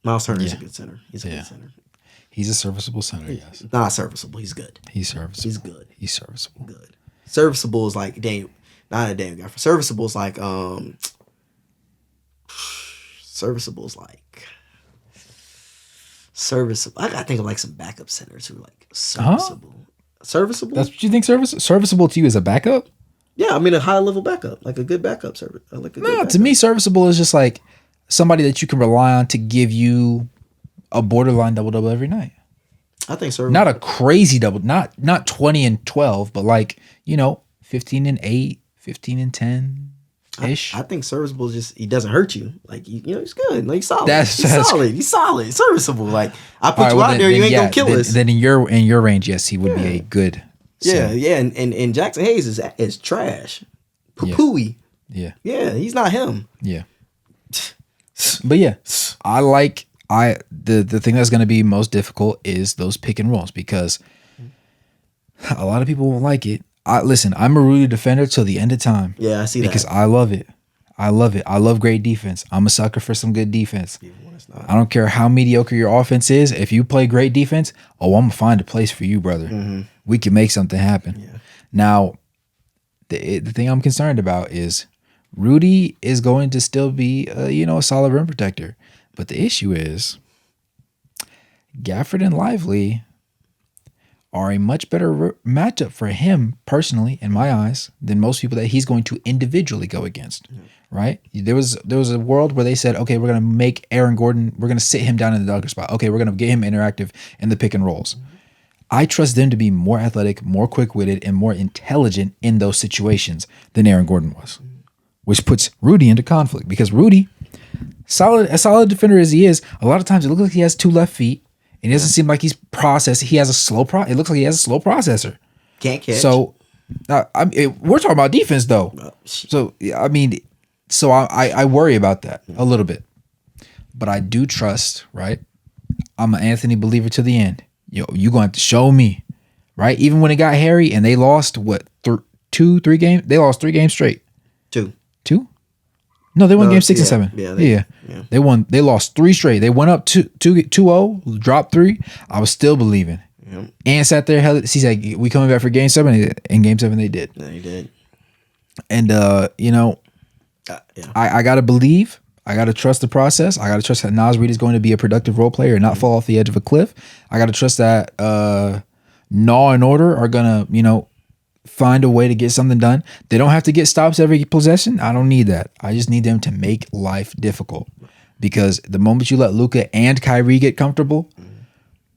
Miles Turner is a good center. He's a good center. He's a serviceable center, yes. Not serviceable. He's good. He's serviceable. He's good. He's serviceable. Good. Serviceable is like not a damn guy. Serviceable is like serviceable. I gotta think of like some backup centers who are like serviceable. Serviceable? That's what you think serviceable to you is a backup? Yeah, I mean a high level backup, like a good backup service. To me, serviceable is just like somebody that you can rely on to give you a borderline double every night. I think serviceable. Not a crazy double, not 20 and 12, but like 15 and 8, 15 and 10. Ish. I think serviceable is just he doesn't hurt you. Like he's good. Like he's solid. He's solid. Serviceable. Like I put you out there, you ain't gonna kill us. Then in your range, yes, he would be a good. Yeah. And Jackson Hayes is trash. Poo-pooey. Yeah. Yeah, he's not him. Yeah. But yeah, the thing that's gonna be most difficult is those pick and rolls because a lot of people won't like it. Listen, I'm a Rudy defender till the end of time. Yeah, I see that. Because I love it. I love great defense. I'm a sucker for some good defense. I don't care how mediocre your offense is. If you play great defense, I'm going to find a place for you, brother. Mm-hmm. We can make something happen. Yeah. Now, the thing I'm concerned about is Rudy is going to still be, a solid rim protector. But the issue is Gafford and Lively are a much better matchup for him personally, in my eyes, than most people that he's going to individually go against, right? There was a world where they said, okay, we're going to make Aaron Gordon, we're going to sit him down in the dunker spot. Okay, we're going to get him interactive in the pick and rolls. I trust them to be more athletic, more quick-witted, and more intelligent in those situations than Aaron Gordon was, which puts Rudy into conflict because Rudy, a solid defender as he is, a lot of times it looks like he has 2 left feet, and it doesn't seem like he's processed. He has a slow it looks like he has a slow processor. Can't catch. So, we're talking about defense though. So I mean, I worry about that a little bit, but I do trust. Right, I'm an Anthony believer to the end. Yo, you going to have to show me, right? Even when it got hairy and they lost what 3 games. They lost 3 games straight. 2. No, they won game 6 and 7. Yeah. They won. They lost 3 straight. They went up 2-0, dropped 3. I was still believing. Yep. And sat there. He said, "We coming back for game 7." In game 7, they did. Yeah, they did. And I gotta believe. I gotta trust the process. I gotta trust that Naz Reid is going to be a productive role player and not fall off the edge of a cliff. I gotta trust that Naw and Order are gonna find a way to get something done. They don't have to get stops every possession. I don't need that. I just need them to make life difficult, because the moment you let Luka and Kyrie get comfortable,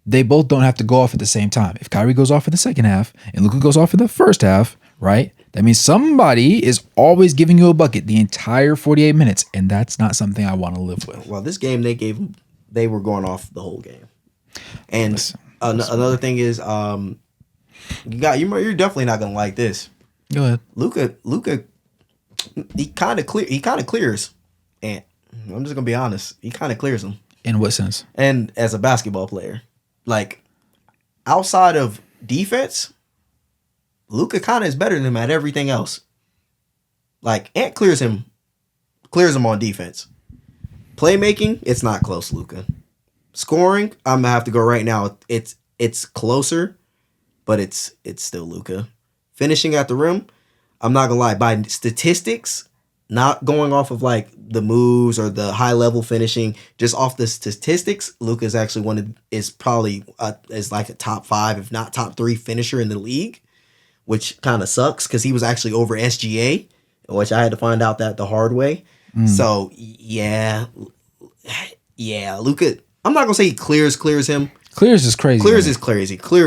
they both don't have to go off at the same time. If Kyrie goes off in the second half and Luka goes off in the first half, right? That means somebody is always giving you a bucket the entire 48 minutes, and that's not something I want to live with. Well, this game they were going off the whole game. And another thing is, you're definitely not gonna like this. Go ahead. Luka, he kind of clears, and I'm just gonna be honest, he kind of clears him. In what sense? And as a basketball player, like outside of defense, Luka kind of is better than him at everything else. Like Ant clears him on defense. Playmaking, it's not close, Luka. Scoring, I'm gonna have to go right now. It's closer, but it's still Luka. Finishing at the rim, I'm not gonna lie. By statistics, not going off of like the moves or the high level finishing, just off the statistics, Luka is actually probably like a top 5, if not top 3 finisher in the league, which kind of sucks because he was actually over SGA, which I had to find out that the hard way. So yeah, Luka. I'm not gonna say he clears him. Clears is crazy. Clear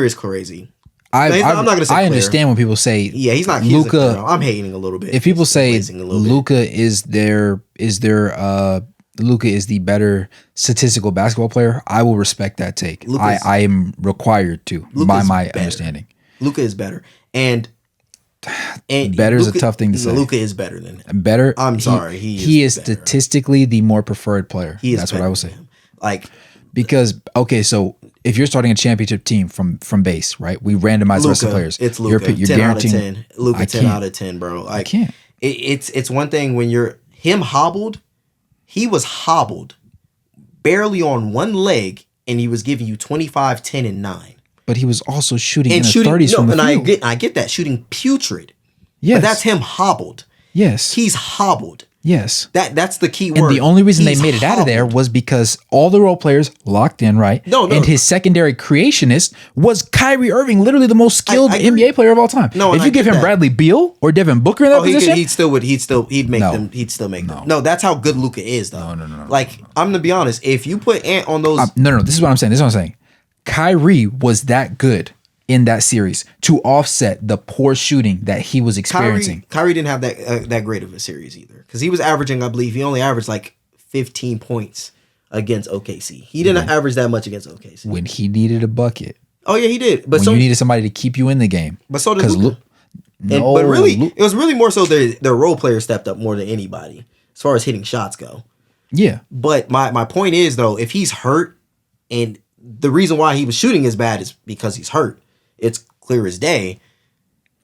is crazy. I'm not gonna say. I understand when people say, yeah, he's not Luka. I'm hating a little bit. If people say Luka is the better statistical basketball player, I will respect that take. I am required to, by my understanding. Luka is better, and better is a tough thing to say. Luka is better than him. Better. I'm sorry. He is statistically the more preferred player. That's what I will say. Because so if you're starting a championship team from base, right? We randomize the rest of the players. It's Luka. You're 10 guaranteeing out of 10. Luka 10 out of 10, bro. I can't. It's one thing when you're him hobbled. He was hobbled, barely on one leg, and he was giving you 25, 10, and 9. But he was also shooting in the 30s from the field. I get that, shooting putrid. Yes. But that's him hobbled. Yes. He's hobbled. Yes. That's the key word. And the only reason they made it out of there was because all the role players locked in, right? No. And his secondary creationist was Kyrie Irving, literally the most skilled NBA player of all time. No, if you give him Bradley Beal or Devin Booker in that position, he'd still make them. No, that's how good Luka is, though. No. Like, I'm gonna be honest. If you put Ant on those, no. This is what I'm saying. Kyrie was that good in that series to offset the poor shooting that he was experiencing. Kyrie didn't have that great of a series either, because he was averaging, I believe, he only averaged like 15 points against OKC. He didn't average that much against OKC when he needed a bucket. Oh yeah, he did. But when you needed somebody to keep you in the game. But so did Luka. But really, it was really more so their role players stepped up more than anybody as far as hitting shots go. Yeah. But my point is though, if he's hurt, and the reason why he was shooting as bad is because he's hurt. It's clear as day.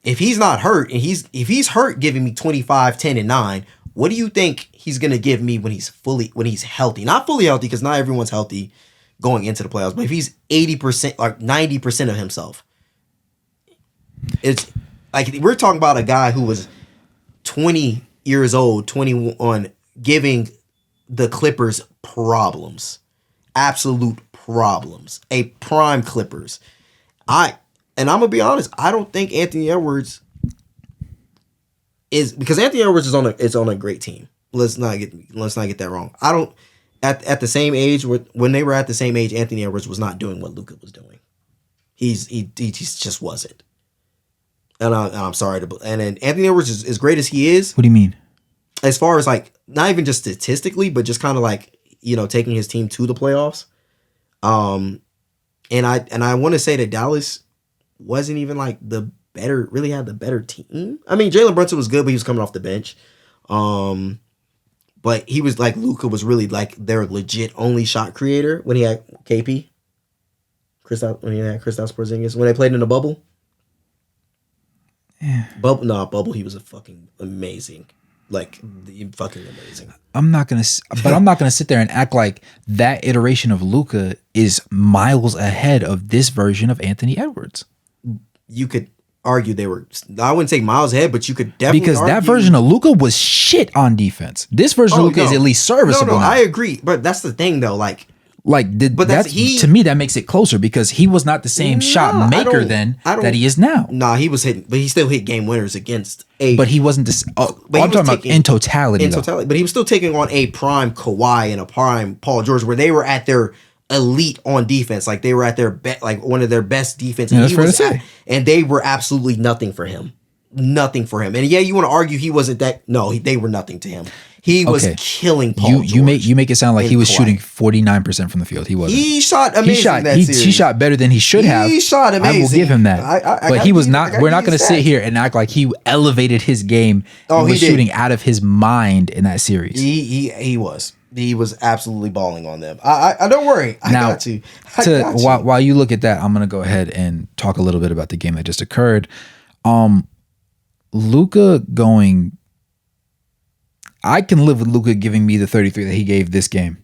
If he's not hurt, and if he's hurt giving me 25, 10, and 9, what do you think he's gonna give me when he's healthy? Not fully healthy, because not everyone's healthy going into the playoffs, but if he's 80% or 90% of himself, it's like we're talking about a guy who was 20 years old, 21, giving the Clippers problems. Absolute problems. A prime Clippers. And I'm gonna be honest, I don't think Anthony Edwards is, because Anthony Edwards is on a great team. Let's not get that wrong. I don't at the same age when they were at the same age, Anthony Edwards was not doing what Luka was doing. He just wasn't. And I'm sorry to. And then Anthony Edwards is as great as he is. What do you mean? As far as like not even just statistically, but just kind of like taking his team to the playoffs. And I want to say that Dallas wasn't even like really had the better team. I mean, Jalen Brunson was good, but he was coming off the bench. But he was like Luka was really like their legit only shot creator when he had KP. When he had Kristaps Porzingis when they played in the bubble. Yeah. Bubble. He was a fucking amazing, like fucking amazing. I'm not gonna sit there and act like that iteration of Luka is miles ahead of this version of Anthony Edwards. You could argue they were. I wouldn't say miles ahead, but you could definitely because argue, that version of Luka was shit on defense. This version of Luka is at least serviceable. No, now. I agree, but that's the thing though. But to me that makes it closer because he was not the same shot maker that he is now. Nah, he was hitting, but he still hit game winners against a. But he wasn't this. I'm talking about in totality. But he was still taking on a prime Kawhi and a prime Paul George, where they were at their elite on defense, like they were at their one of their best defense. Yeah, that's fair to say. And they were absolutely nothing for him. Nothing for him. And yeah, you want to argue he wasn't that. No, they were nothing to him. He was killing Paul George. You make it sound like he was shooting 49% from the field. He wasn't. He shot amazing. He shot better than he should have. He shot amazing. I will give him that. But he was not. We're not going to sit here and act like he elevated his game. Oh, he was shooting out of his mind in that series. He was. He was absolutely balling on them. I don't worry. I got you. While you look at that, I'm going to go ahead and talk a little bit about the game that just occurred. Luka going. I can live with Luka giving me the 33 that he gave this game.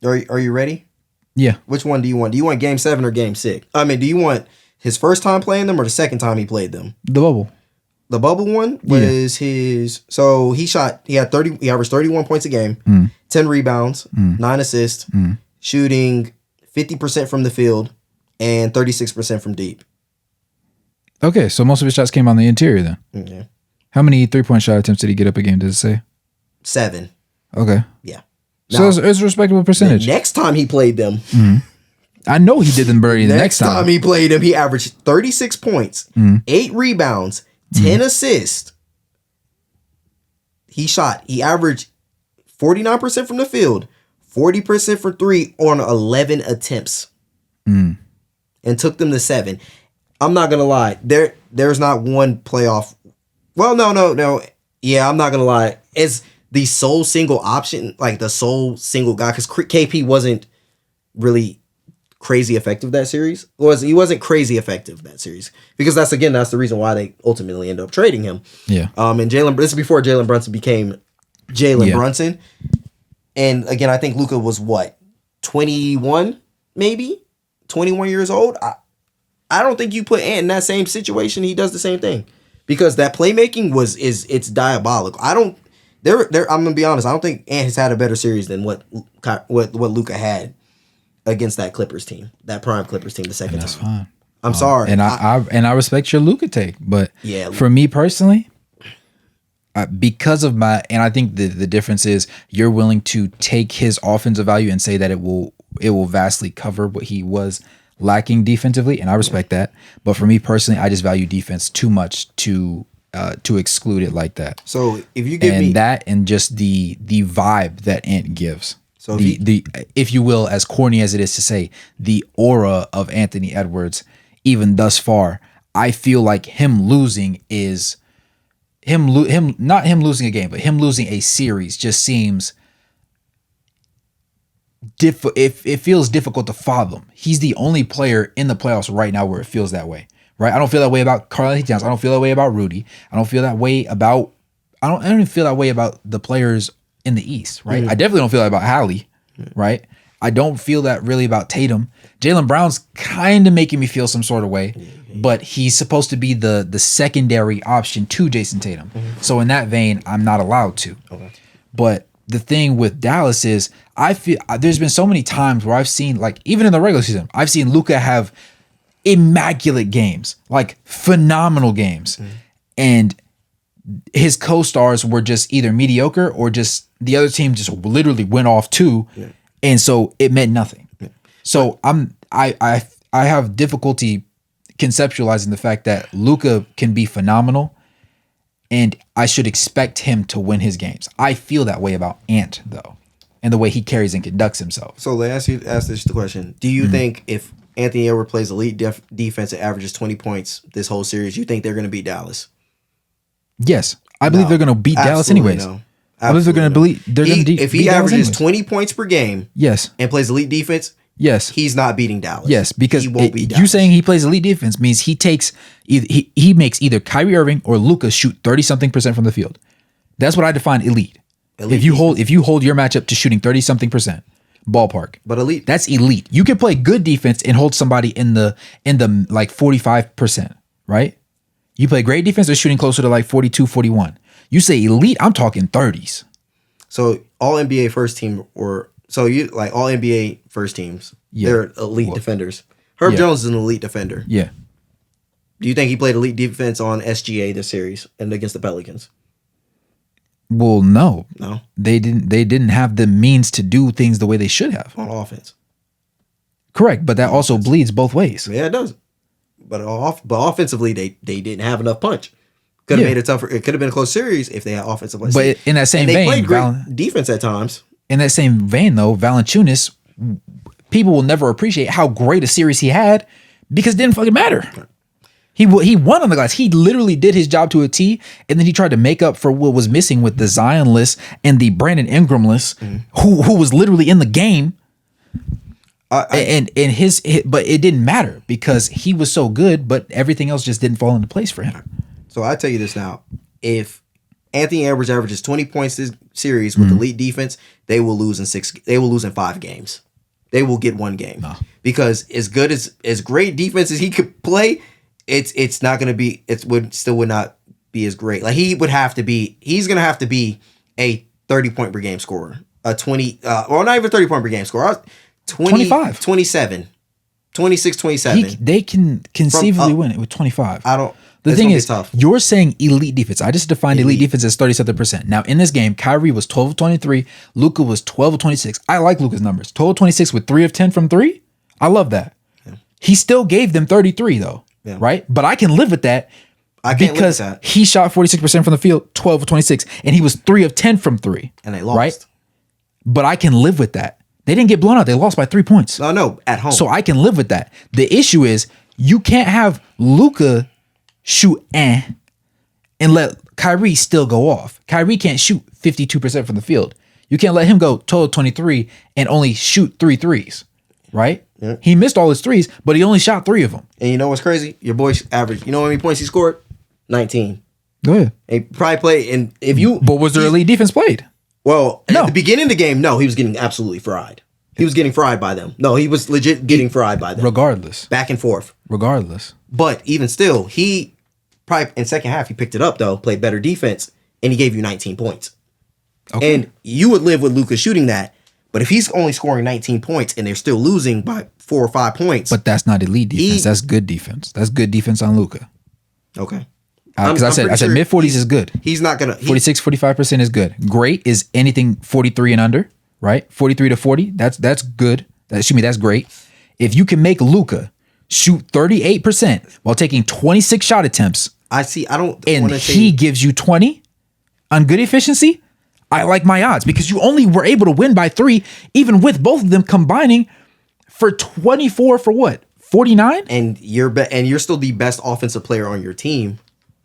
Are you ready? Yeah. Which one do you want? Do you want game 7 or game 6? I mean, do you want his first time playing them or the second time he played them? The bubble. The bubble one was his. So he averaged 31 points a game, 10 rebounds, 9 assists, shooting 50% from the field and 36% from deep. Okay, so most of his shots came on the interior then. Yeah. How many 3-point shot attempts did he get up a game? Does it say? 7. Okay. Yeah. So it's a respectable percentage. The next time he played them, I know he did them birdie the next time. He played them, he averaged 36 points, 8 rebounds, 10 assists. He averaged 49% from the field, 40% from 3 on 11 attempts, and took them to 7. I'm not gonna lie. There's not one playoff. Well, no. Yeah, I'm not gonna lie. It's the sole single option, like the sole single guy, because KP wasn't really crazy effective that series. He wasn't crazy effective that series because that's the reason why they ultimately ended up trading him. Yeah. And this is before Jalen Brunson became Jalen Brunson. And again, I think Luka was 21 maybe, 21 years old. I don't think you put Ant in that same situation. He does the same thing because that playmaking it's diabolical. I'm gonna be honest. I don't think Ant has had a better series than what Luka had against that Clippers team, that prime Clippers team, the second time. That's fine. I'm sorry, and I respect your Luka take, but yeah, for me personally, because of and I think the difference is you're willing to take his offensive value and say that it will vastly cover what he was lacking defensively, and I respect that. But for me personally, I just value defense too much to exclude it like that. So if you give me that and just the vibe that Ant gives, so if you will, as corny as it is to say, the aura of Anthony Edwards, even thus far, I feel like him losing is not him losing a game, but him losing a series just seems. It feels difficult to follow him. He's the only player in the playoffs right now where it feels that way, right? I don't feel that way about Karl-Anthony Towns. I don't feel that way about Rudy. I don't feel that way about. I don't even feel that way about the players in the East, right? I definitely don't feel that about Hallie, right? I don't feel that really about Tatum. Jaylen Brown's kind of making me feel some sort of way, but he's supposed to be the secondary option to Jason Tatum. So in that vein, I'm not allowed to. Okay. But the thing with Dallas is I feel there's been so many times where I've seen, like, even in the regular season, I've seen Luka have immaculate games, like phenomenal games. And his co-stars were just either mediocre or just the other team just literally went off too. And so it meant nothing. So I have difficulty conceptualizing the fact that Luka can be phenomenal and I should expect him to win his games. I feel that way about Ant, though, and the way he carries and conducts himself. So let me ask this the question. Do you think if Anthony Edwards plays elite defense and averages 20 points this whole series, you think they're going to beat Dallas? Yes. I believe they're going to beat Dallas anyways. No. I believe they're going to beat If he beat Dallas averages anyways. 20 points per game Yes. and plays elite defense, Yes. he's not beating Dallas. Yes, because he won't beat you Dallas. saying he plays elite defense means he makes either Kyrie Irving or Luka shoot 30-something% from the field. That's what I define elite. If you hold your matchup to shooting 30-something% ballpark. But elite, that's elite. You can play good defense and hold somebody in the like 45%, right? You play great defense, they're shooting closer to like 42, 41. You say elite, I'm talking 30s. So all NBA first team all NBA first teams, they're elite defenders. Herb Jones is an elite defender. Yeah. Do you think he played elite defense on SGA this series and against the Pelicans? Well, no. No. They didn't have the means to do things the way they should have. On offense. Correct, but that also bleeds both ways. Yeah, it does. But offensively, they didn't have enough punch. Could have made it tougher. It could have been a close series if they had offensive play. But in that same vein, they played great defense at times. In that same vein, though, Valanciunas, people will never appreciate how great a series he had because it didn't fucking matter. He won on the glass. He literally did his job to a T, and then he tried to make up for what was missing with the Zion-less and the Brandon Ingram-less, who was literally in the game. But it didn't matter because he was so good, but everything else just didn't fall into place for him. So I tell you this now: if Anthony Edwards averages 20 points this series with elite defense, they will lose in 6. They will lose in 5 games. They will get 1 game because as good as great defense as he could play, it's not going to be. Would not be as great. Like he's going to have to be a 30-point per game scorer, a 20. Not even 30-point per game scorer. 25, 27, 26, 27. They can conceivably win it with 25. The thing is, you're saying elite defense. I just defined elite defense as 30-something%. Now, in this game, Kyrie was 12 of 23. Luka was 12 of 26. I like Luka's numbers. 12 of 26 with 3 of 10 from 3. I love that. Yeah. He still gave them 33, though, right? But I can live with that because he shot 46% from the field, 12 of 26, and he was 3 of 10 from 3. And they lost. Right? But I can live with that. They didn't get blown out. They lost by 3 points. No, at home. So I can live with that. The issue is you can't have Luka shoot and let Kyrie still go off. Kyrie can't shoot 52% from the field. You can't let him go total 23 and only shoot 3 threes, right? Yeah. He missed all his threes, but he only shot 3 of them. And you know what's crazy? Your boy's average. You know how many points he scored? 19. Go ahead. He probably played, But was there elite defense played? Well, at the beginning of the game, no, he was getting absolutely fried. He was getting fried by them. No, he was legit getting fried by them. Regardless. Back and forth. Regardless. But even still, he probably in second half, he picked it up though, played better defense, and he gave you 19 points. Okay. And you would live with Luka shooting that. But if he's only scoring 19 points and they're still losing by 4 or 5 points. But that's not elite defense. That's good defense. That's good defense on Luka. Okay. Because I said mid-40s is good. He's not going to. 46, 45% is good. Great is anything 43 and under, right? 43 to 40, that's good. That's great. If you can make Luka shoot 38% while taking 26 shot attempts. I don't and he gives you 20 on good efficiency. I like my odds because you only were able to win by 3, even with both of them combining for 24 for what? 49? And you're still the best offensive player on your team.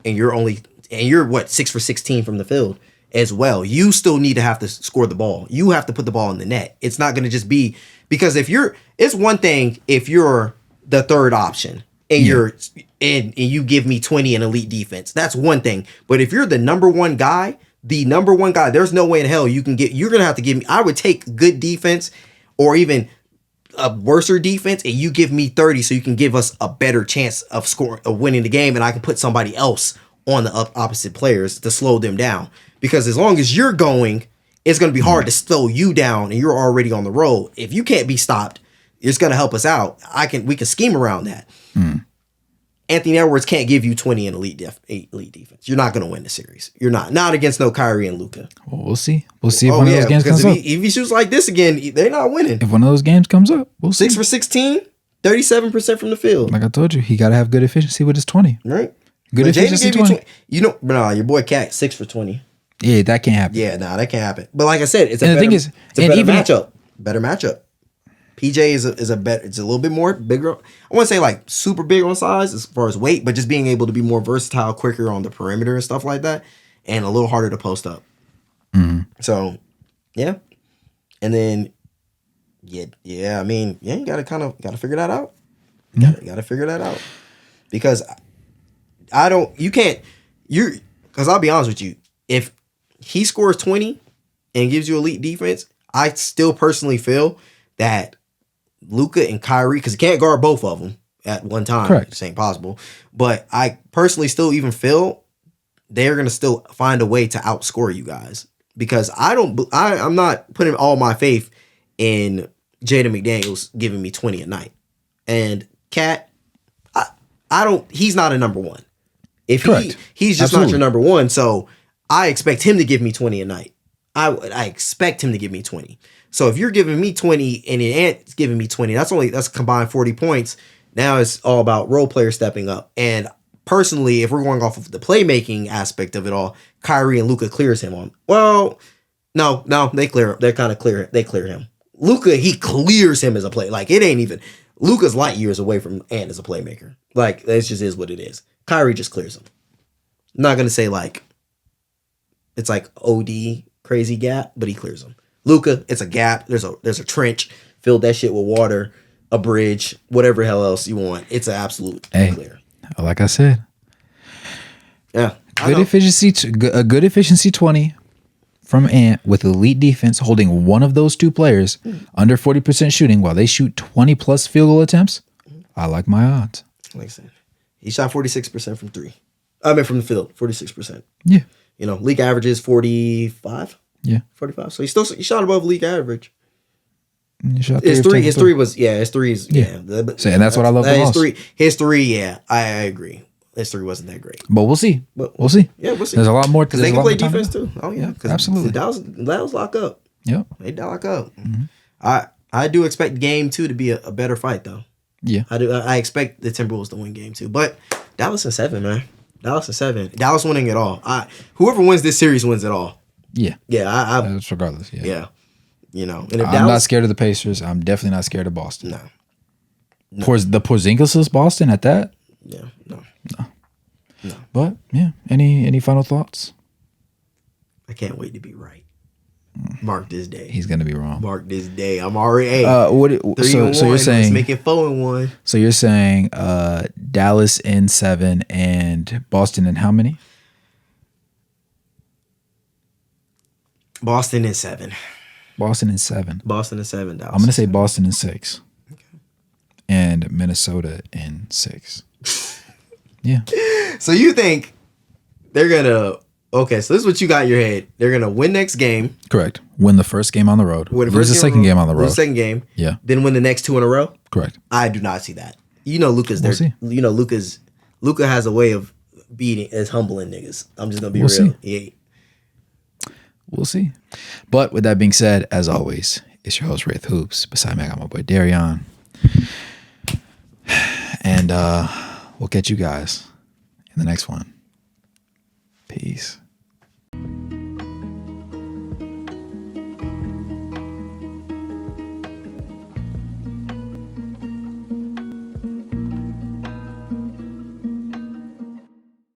And you're what, 6 for 16 from the field as well. You still need to have to score the ball. You have to put the ball in the net. It's not going to just be because it's one thing if you're the third option and and you give me 20 in elite defense. That's one thing. But if you're the number one guy, there's no way in hell you're going to have to give me. I would take good defense or even a worser defense, and you give me 30 so you can give us a better chance of winning the game, and I can put somebody else on the opposite players to slow them down. Because as long as you're going, it's going to be hard to slow you down, and you're already on the road. If you can't be stopped, it's going to help us out. We can scheme around that. Anthony Edwards can't give you 20 in elite defense. You're not going to win the series. You're not against no Kyrie and Luka. Well, we'll see. We'll see if one of those games comes up. If he shoots like this again, they're not winning. If one of those games comes up, we'll see. 6 for 16. 37% from the field. Like I told you, he got to have good efficiency with his 20. Right. Good But Jaden efficiency gave you 20. nah, your boy Cat 6 for 20. Yeah, that can't happen. Yeah, nah, that can't happen. But like I said, it's a And the better, thing is, it's a and better even matchup. Better matchup. PJ is a better. It's a little bit more bigger. I wouldn't say like super big on size as far as weight, but just being able to be more versatile, quicker on the perimeter and stuff like that, and a little harder to post up. So, yeah, and then yeah. I mean, yeah, you gotta figure that out. You gotta figure that out because because I'll be honest with you, if he scores 20 and gives you elite defense, I still personally feel that Luka and Kyrie, because you can't guard both of them at one time. Correct. It ain't possible. But I personally still even feel they're gonna still find a way to outscore you guys because I'm not putting all my faith in Jaden McDaniels giving me 20 a night. And Cat, he's not a number one. If he's just not your number one, so I expect him to give me 20 a night. I expect him to give me 20. So if you're giving me 20 and Ant's giving me 20, that's combined 40 points. Now it's all about role players stepping up. And personally, if we're going off of the playmaking aspect of it all, Kyrie and Luka clears him on. Well, no, they clear him. They kind of clear him. Luka, he clears him as a play. Like it ain't even Luka's light years away from Ant as a playmaker. Like that just is what it is. Kyrie just clears him. I'm not gonna say like it's like OD crazy gap, but he clears them. Luka, it's a gap. There's a trench. Fill that shit with water, a bridge, whatever hell else you want. It's an absolute clear. Like I said, yeah, good efficiency. A good efficiency 20 from Ant with elite defense, holding one of those two players under 40% shooting while they shoot 20 plus field goal attempts. I like my odds. Like I said, he shot 46% from three. I mean, from the field, 46%. Yeah. You know, league average is 45. Yeah. 45. So he shot above league average. His three is yeah. And that's what I love the most. His three, yeah, I agree. His three wasn't that great. But we'll see. We'll see. Yeah, we'll see. There's a lot more because they can play defense too. Oh yeah, absolutely. Dallas lock up. Yep. They lock up. I do expect game 2 to be a better fight though. Yeah. I do. I expect the Timberwolves to win game 2, but Dallas in 7, man. Dallas in 7. Dallas winning it all. Whoever wins this series wins it all. Yeah. Yeah. That's regardless. Yeah. Yeah. You know, and if I'm not scared of the Pacers. I'm definitely not scared of Boston. No. The Porzingis Boston at that? Yeah. No. But yeah, any final thoughts? I can't wait to be right. Mark this day. He's gonna be wrong. Mark this day. I'm already. So you're saying let's make it 4-1. So you're saying Dallas in 7 and Boston in how many? Boston in 7. Boston in 7. Boston in 7. Dallas. I'm gonna say Boston in 6. Okay. And Minnesota in 6. Yeah. So you think they're gonna? Okay, so this is what you got in your head. They're gonna win next game. Correct. Win the first game on the road. Lose the second game on the road. Lose the second game. Yeah. Then win the next 2 in a row. Correct. I do not see that. You know, Luka's there. See. You know, Luka has a way of beating, as humbling niggas. I'm just gonna be real. See. Yeah. We'll see. But with that being said, as always, it's your host Wraith Hoops. Beside me, I got my boy Darion. And we'll catch you guys in the next one. Peace.